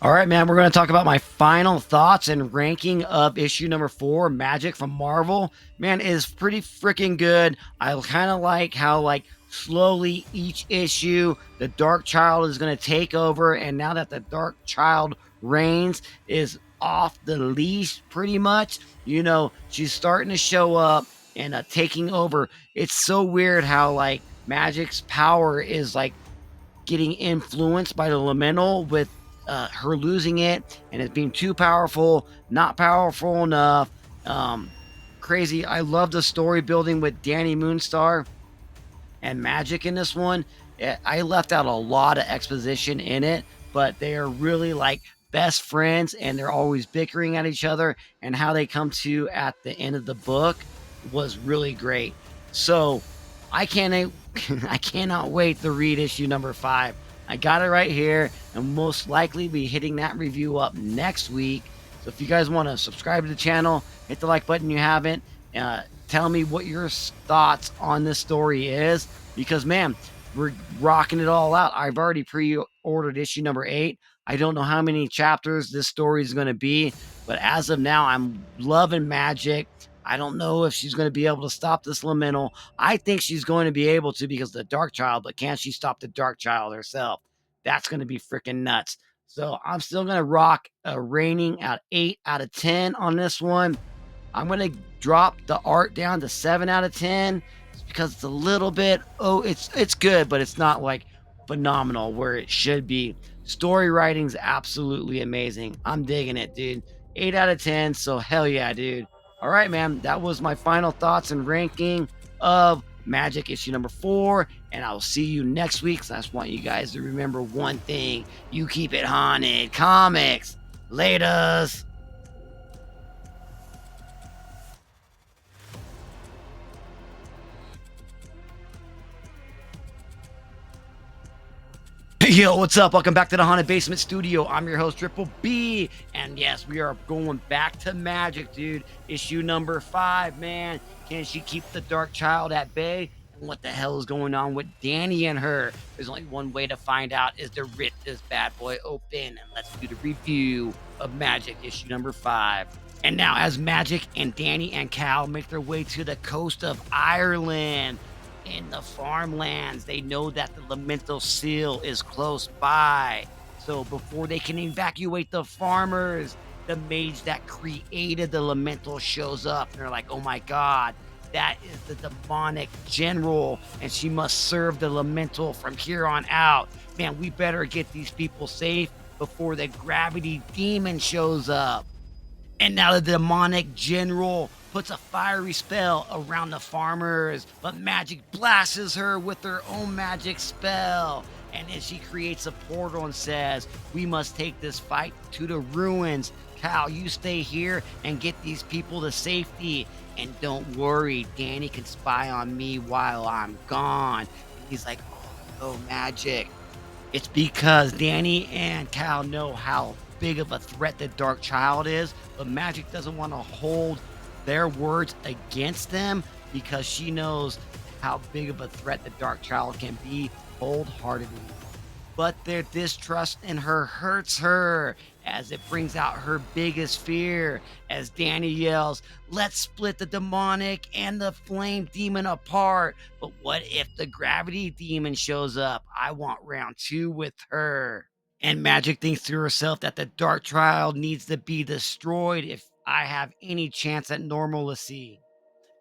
All right, man, we're going to talk about my final thoughts and ranking of issue number 4, Magik from Marvel. Man, it is pretty freaking good. I kind of like how, like, slowly each issue, the Darkchild is going to take over. And now that the Darkchild reigns is off the leash, pretty much, you know, she's starting to show up and taking over. It's so weird how, like, Magik's power is, like, getting influenced by the Lamental with her losing it and it being too powerful, not powerful enough. Crazy. I love the story building with Danny Moonstar and Magik in this one. I left out a lot of exposition in it, but they are really like best friends and they're always bickering at each other. And how they come to at the end of the book was really great. So I can't I cannot wait to read issue number 5. I got it right here and most likely be hitting that review up next week. So if you guys want to subscribe to the channel, hit the like button you haven't. Tell me what your thoughts on this story is because, man, we're rocking it all out. I've already pre-ordered issue number 8. I don't know how many chapters this story is going to be, but as of now, I'm loving Magik. I don't know if she's going to be able to stop this Lamental. I think she's going to be able to because of the Darkchild, but can she stop the Darkchild herself? That's going to be freaking nuts. So I'm still going to rock a rating at 8 out of 10 on this one. I'm gonna drop the art down to 7 out of 10 just because it's a little bit, it's good, but it's not like phenomenal where it should be. Story writing's absolutely amazing. I'm digging it, dude. 8 out of 10, so hell yeah, dude. All right, man. That was my final thoughts and ranking of Magic issue number 4, and I'll see you next week. So I just want you guys to remember one thing: you keep it haunted. Comics. Laters. Yo, what's up? Welcome back to the Haunted Basement Studio. I'm your host, Triple B. And yes, we are going back to Magic, dude. Issue number 5, man. Can she keep the Darkchild at bay? And what the hell is going on with Danny and her? There's only one way to find out, is to rip this bad boy open. And let's do the review of Magic issue number 5. And now, as Magic and Danny and Cal make their way to the coast of Ireland, in the farmlands, they know that the Lamental seal is close by. So before they can evacuate the farmers, the mage that created the Lamental shows up. And they're like, oh my god, that is the demonic general, and she must serve the Lamental from here on out. Man, we better get these people safe before the gravity demon shows up. And now the demonic general puts a fiery spell around the farmers, but Magik blasts her with her own magic spell. And then she creates a portal and says, we must take this fight to the ruins. Cal, you stay here and get these people to safety. And don't worry, Danny can spy on me while I'm gone. And he's like, oh, no, Magik. It's because Danny and Cal know how big of a threat the Darkchild is, but Magik doesn't want to hold their words against them because she knows how big of a threat the Darkchild can be wholeheartedly. But their distrust in her hurts her as it brings out her biggest fear as Danny yells, let's split the demonic and the flame demon apart. But what if the gravity demon shows up? I want round 2 with her. And Magik thinks to herself that the Darkchild needs to be destroyed if I have any chance at normalcy.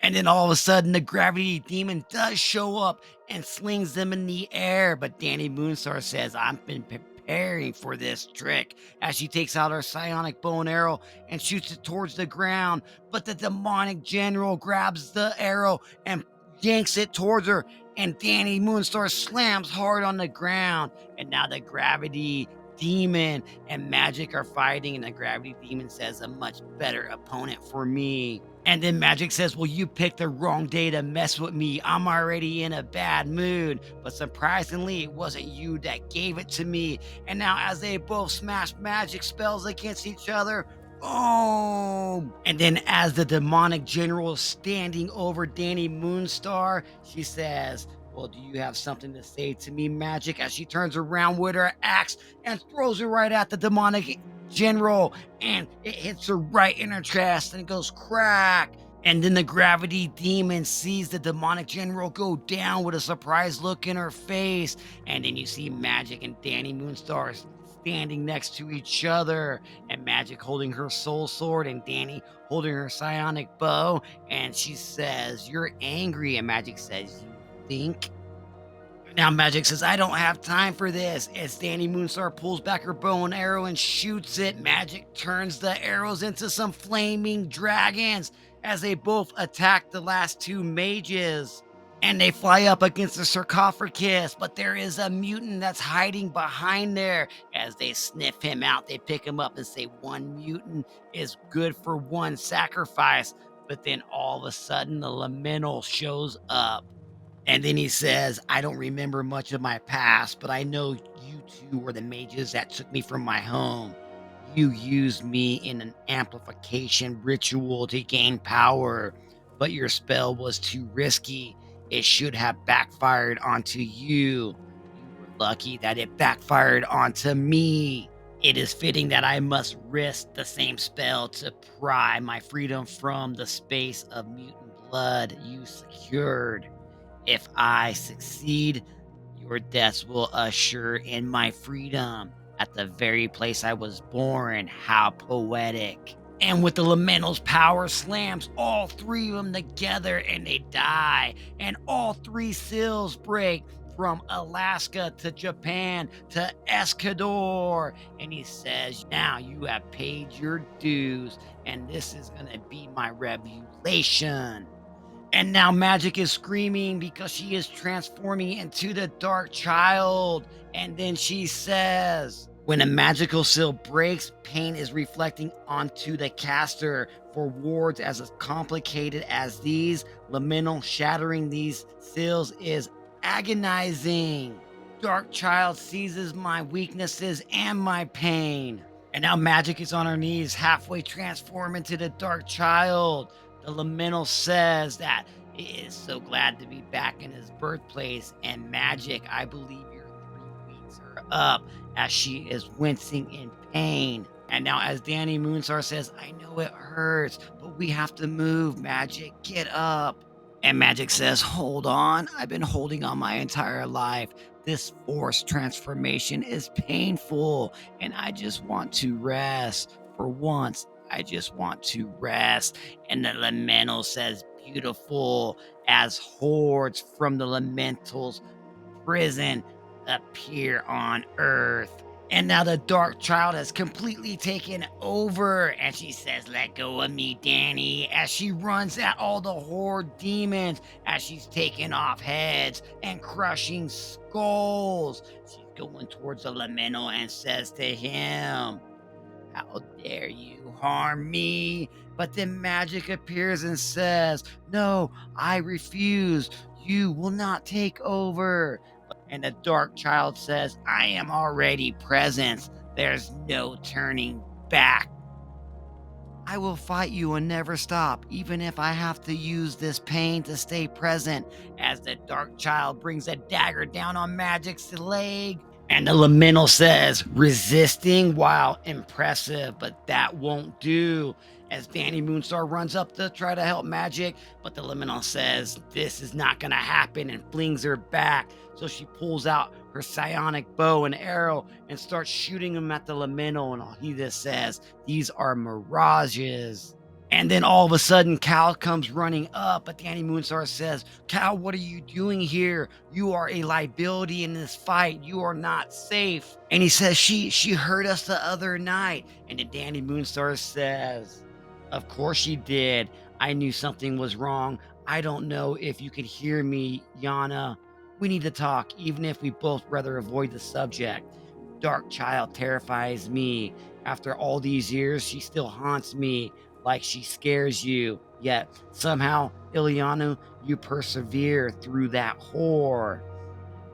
And then all of a sudden, the gravity demon does show up and slings them in the air. But Danny Moonstar says, I've been preparing for this trick, as she takes out her psionic bow and arrow and shoots it towards the ground. But the demonic general grabs the arrow and yanks it towards her. And Danny Moonstar slams hard on the ground. And now the gravity demon and Magik are fighting. And the gravity demon says, a much better opponent for me. And then Magik says, well, you picked the wrong day to mess with me. I'm already in a bad mood. But surprisingly, it wasn't you that gave it to me. And now as they both smash magic spells against each other, boom! And then as the demonic general is standing over Danny Moonstar, she says, well, do you have something to say to me, Magik? As she turns around with her axe and throws it right at the demonic general, and it hits her right in her chest and it goes crack. And then the gravity demon sees the demonic general go down with a surprised look in her face. And then you see Magik and Danny Moonstar standing next to each other, and Magik holding her soul sword and Danny holding her psionic bow. And she says, you're angry. And Magik says, you think? Now Magik says, I don't have time for this. As Danny Moonstar pulls back her bow and arrow and shoots it, Magik turns the arrows into some flaming dragons as they both attack the last 2 mages. And they fly up against the sarcophagus, but there is a mutant that's hiding behind there. As they sniff him out, they pick him up and say, one mutant is good for 1 sacrifice. But then all of a sudden, the Lamental shows up. And then he says, I don't remember much of my past, but I know you two were the mages that took me from my home. You used me in an amplification ritual to gain power, but your spell was too risky. It should have backfired onto you. You were lucky that it backfired onto me. It is fitting that I must risk the same spell to pry my freedom from the space of mutant blood you secured. If I succeed, your deaths will usher in my freedom at the very place I was born. How poetic. And with the Lamental's power, slams all three of them together and they die. And all three seals break from Alaska to Japan to Escador. And he says, now you have paid your dues, and this is going to be my revelation. And now Magik is screaming because she is transforming into the Darkchild. And then she says, when a magical seal breaks, pain is reflecting onto the caster. For wards as complicated as these, Lamental shattering these seals is agonizing. Darkchild seizes my weaknesses and my pain. And now Magik is on her knees, halfway transformed into the Darkchild. The Lamental says that he is so glad to be back in his birthplace. And Magik, I believe your 3 weeks are up, as she is wincing in pain. And now, as Danny Moonstar says, I know it hurts, but we have to move. Magik, get up. And Magik says, hold on. I've been holding on my entire life. This forced transformation is painful, and I just want to rest. For once, I just want to rest. And the Lamental says, beautiful, as hordes from the Lamental's prison appear on Earth. And now the Darkchild has completely taken over. And she says, let go of me, Danny, as she runs at all the horde demons, as she's taking off heads and crushing skulls. She's going towards the Lamental and says to him, how dare you harm me? But then Magik appears and says, no, I refuse. You will not take over. And the Darkchild says, I am already present. There's no turning back. I will fight you and never stop, even if I have to use this pain to stay present. As the Darkchild brings a dagger down on Magik's leg. And the Lamental says, resisting, while impressive, but that won't do. As Danny Moonstar runs up to try to help Magik, but the Lamental says, this is not going to happen, and flings her back. So she pulls out her psionic bow and arrow and starts shooting him at the Lamental, and he just says, these are mirages. And then all of a sudden, Cal comes running up, but Danny Moonstar says, Cal, what are you doing here? You are a liability in this fight. You are not safe. And he says, she hurt us the other night. And then Danny Moonstar says, of course she did. I knew something was wrong. I don't know if you could hear me, Yana. We need to talk, even if we both rather avoid the subject. Darkchild terrifies me. After all these years, she still haunts me, like she scares you. Yet somehow, Illyana, you persevere through that horror.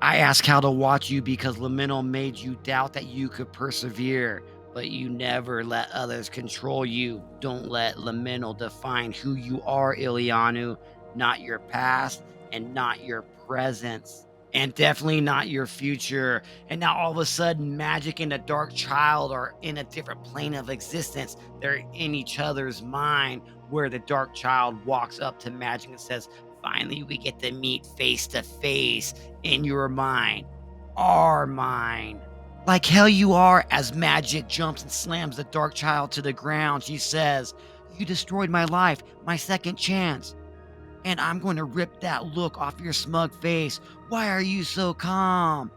I ask how to watch you because Lamental made you doubt that you could persevere, but you never let others control you. Don't let Lamental define who you are, Illyana, not your past and not your presence. And definitely not your future. And now all of a sudden, Magik and the Darkchild are in a different plane of existence. They're in each other's mind, where the Darkchild walks up to Magik and says, finally, we get to meet face to face in your mind, our mind. Like hell you are. As Magik jumps and slams the Darkchild to the ground, she says, you destroyed my life, my second chance. And I'm going to rip that look off your smug face. Why are you so calm?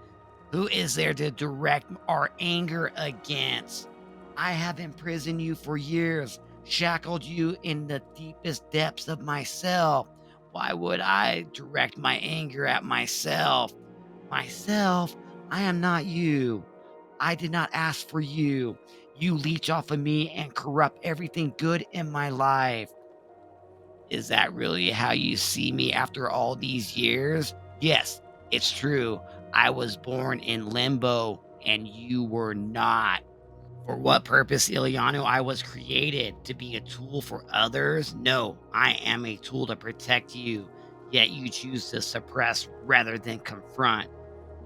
Who is there to direct our anger against? I have imprisoned you for years, shackled you in the deepest depths of myself. Why would I direct my anger at myself? Myself? I am not you. I did not ask for you. You leech off of me and corrupt everything good in my life. Is that really how you see me after all these years? Yes, it's true. I was born in limbo and you were not. For what purpose, Illyana? I was created to be a tool for others? No, I am a tool to protect you. Yet you choose to suppress rather than confront.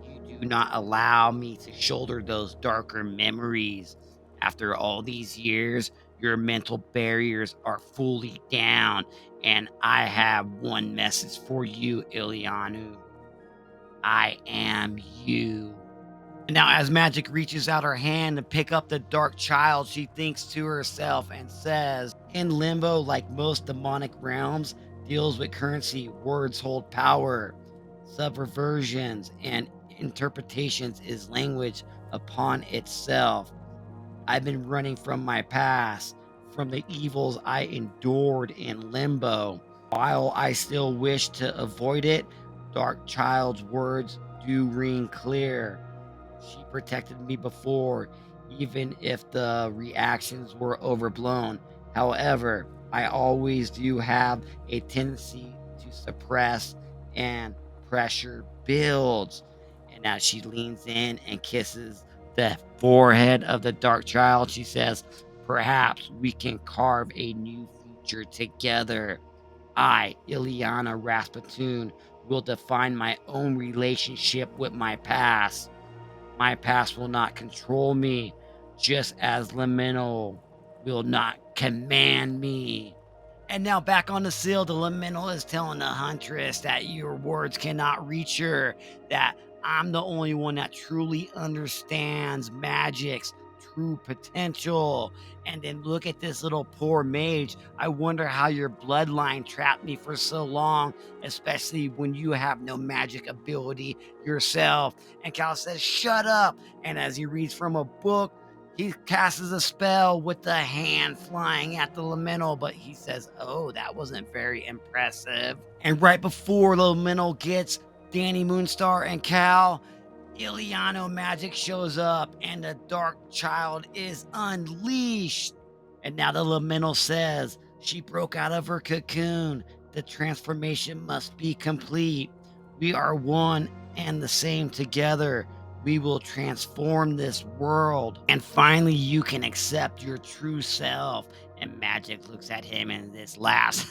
You do not allow me to shoulder those darker memories. After all these years, your mental barriers are fully down, and I have one message for you, Illyana. I am you. And now, as Magik reaches out her hand to pick up the Darkchild, she thinks to herself and says, in limbo, like most demonic realms, deals with currency, words hold power. Subversions and interpretations is language upon itself. I've been running from my past, from the evils I endured in limbo. While I still wish to avoid it, Darkchild's words do ring clear. She protected me before, even if the reactions were overblown. However, I always do have a tendency to suppress, and pressure builds. And as she leans in and kisses the forehead of the Darkchild, she says, perhaps we can carve a new future together. I, Illyana Rasputin, will define my own relationship with my past. My past will not control me, just as Lamental will not command me. And now back on the seal, the Lamental is telling the Huntress that your words cannot reach her, that I'm the only one that truly understands magic's true potential. And then look at this little poor mage. I wonder how your bloodline trapped me for so long, especially when you have no magic ability yourself. And Cal says, shut up. And as he reads from a book, he casts a spell with the hand flying at the Lamental, but he says, oh, that wasn't very impressive. And right before the Lamental gets Danny Moonstar and Cal, Illyana Magik shows up and the Darkchild is unleashed. And now the Lamental says she broke out of her cocoon. The transformation must be complete. We are one and the same together. We will transform this world. And finally, you can accept your true self. And Magik looks at him and this laughs.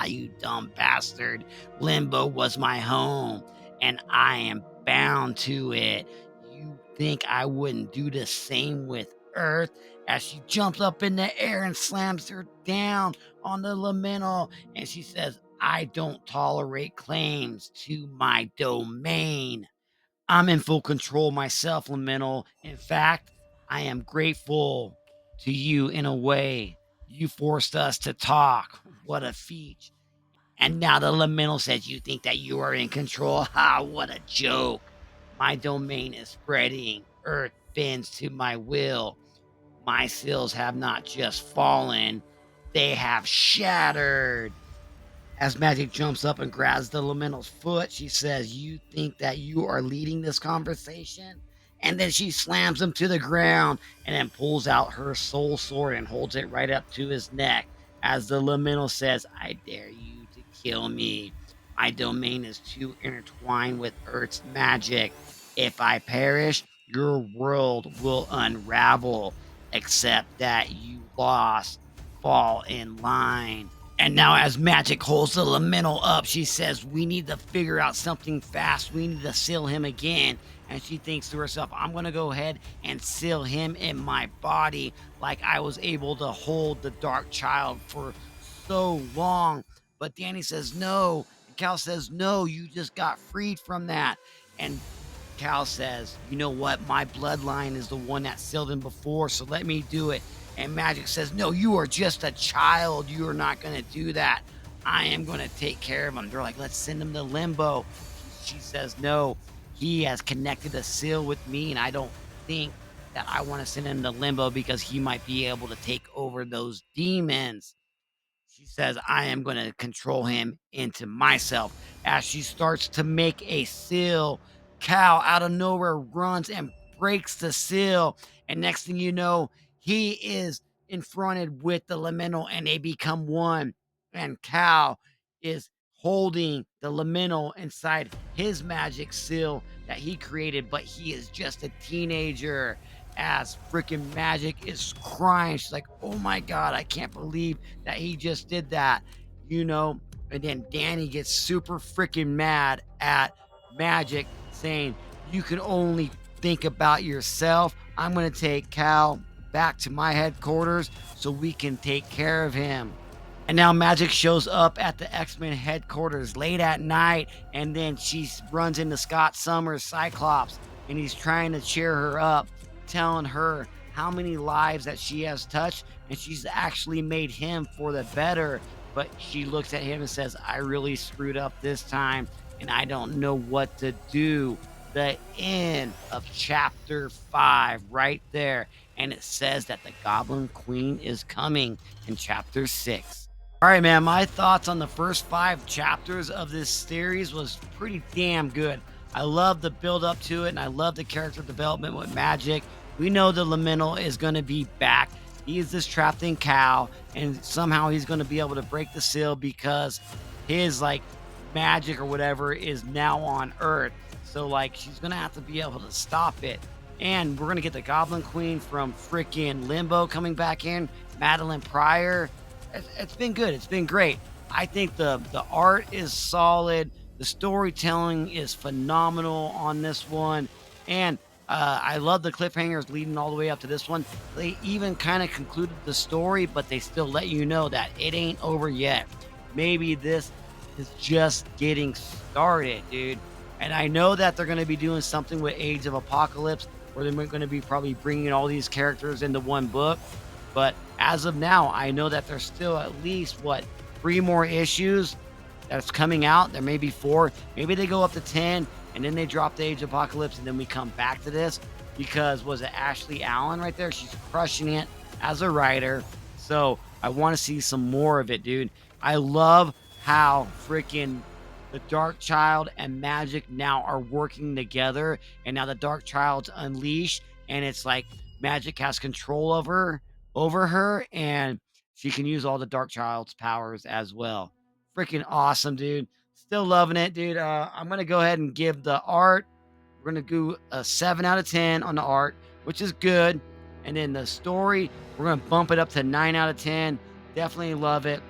You dumb bastard. Limbo was my home, and I am bound to it. You think I wouldn't do the same with Earth? As she jumps up in the air and slams her down on the Lamental, and she says, I don't tolerate claims to my domain. I'm in full control myself, Lamental. In fact, I am grateful to you in a way. You forced us to talk. What a feat. And now the Lamental says, you think that you are in control? Ha, what a joke. My domain is spreading. Earth bends to my will. My seals have not just fallen, they have shattered. As Magik jumps up and grabs the Lamental's foot, she says, you think that you are leading this conversation? And then she slams him to the ground and then pulls out her soul sword and holds it right up to his neck. As the Lamental says, I dare you to kill me. My domain is too intertwined with Earth's magic. If I perish, your world will unravel, except that you lost. Fall in line. And now, as Magik holds the Lamental up, she says, we need to figure out something fast. We need to seal him again. And she thinks to herself, I'm going to go ahead and seal him in my body like I was able to hold the Darkchild for so long. But Danny says, no. And Cal says, no, you just got freed from that. And Cal says, you know what? My bloodline is the one that sealed him before, so let me do it. And Magik says, no, you are just a child. You are not going to do that. I am going to take care of him. They're like, let's send him to limbo. She says, no, he has connected a seal with me, and I don't think that I want to send him to limbo because he might be able to take over those demons. She says, I am going to control him into myself. As she starts to make a seal, Cal out of nowhere runs and breaks the seal. And next thing you know, he is confronted with the Lamental and they become one. And Cal is holding the Lamental inside his magic seal that he created, but he is just a teenager. As freaking Magik is crying, she's like, oh my God, I can't believe that he just did that, you know. And then Danny gets super freaking mad at Magik, saying, you can only think about yourself. I'm going to take Cal back to my headquarters so we can take care of him. And now Magik shows up at the X-Men headquarters late at night, and then she runs into Scott Summers, Cyclops, and he's trying to cheer her up, telling her how many lives that she has touched, and she's actually made him for the better. But she looks at him and says, I really screwed up this time, and I don't know what to do. The end of chapter 5, right there. And it says that the Goblin Queen is coming in chapter 6. All right, man. My thoughts on the first 5 chapters of this series was pretty damn good. I love the build up to it, and I love the character development with Magik. We know the Lamental is going to be back. He is this trapped in Cal, and somehow he's going to be able to break the seal because his like magic or whatever is now on Earth. So like she's gonna have to be able to stop it. And we're gonna get the Goblin Queen from freaking Limbo coming back in, Madeline Pryor. It's been good. It's been great. I think the art is solid. The storytelling is phenomenal on this one, and I love the cliffhangers leading all the way up to this one. They even kind of concluded the story, but they still let you know that it ain't over yet. Maybe this is just getting started, dude. And I know that they're going to be doing something with Age of Apocalypse where they're going to be probably bringing all these characters into one book. But as of now, I know that there's still at least, what, 3 more issues that's coming out. There may be 4. Maybe they go up to 10 and then they drop the Age of Apocalypse and then we come back to this because was it Ashley Allen right there? She's crushing it as a writer. So I want to see some more of it, dude. I love how freaking the Darkchild and Magik now are working together, and now the Darkchild's unleashed, and it's like Magik has control over her, and she can use all the Darkchild's powers as well. Freaking awesome, dude. Still loving it, dude. I'm gonna go ahead and give the art. We're gonna do a 7 out of 10 on the art, which is good. And then the story, we're gonna bump it up to 9 out of 10. Definitely love it.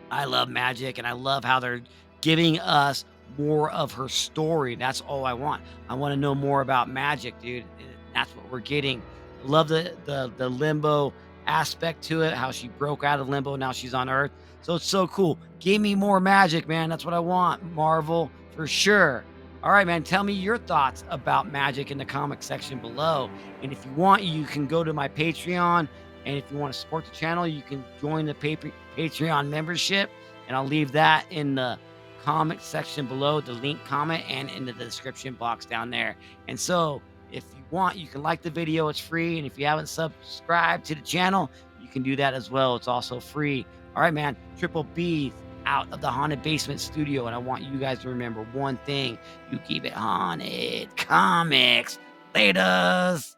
I love Magik, and I love how they're giving us more of her story. That's all I want. I want to know more about Magik, dude. And that's what we're getting. Love the limbo aspect to it, how she broke out of limbo, now she's on Earth. So it's so cool. Give me more Magik, man. That's what I want. Marvel for sure. All right, man. Tell me your thoughts about Magik in the comment section below. And if you want, you can go to my Patreon. And if you want to support the channel, you can join the Patreon membership. And I'll leave that in the comment section below, the link comment, and in the description box down there. And so if you want, you can like the video. It's free. And if you haven't subscribed to the channel, you can do that as well. It's also free. All right, man. Triple B out of the Haunted Basement Studio. And I want you guys to remember one thing. You keep it haunted. Comics. Laters.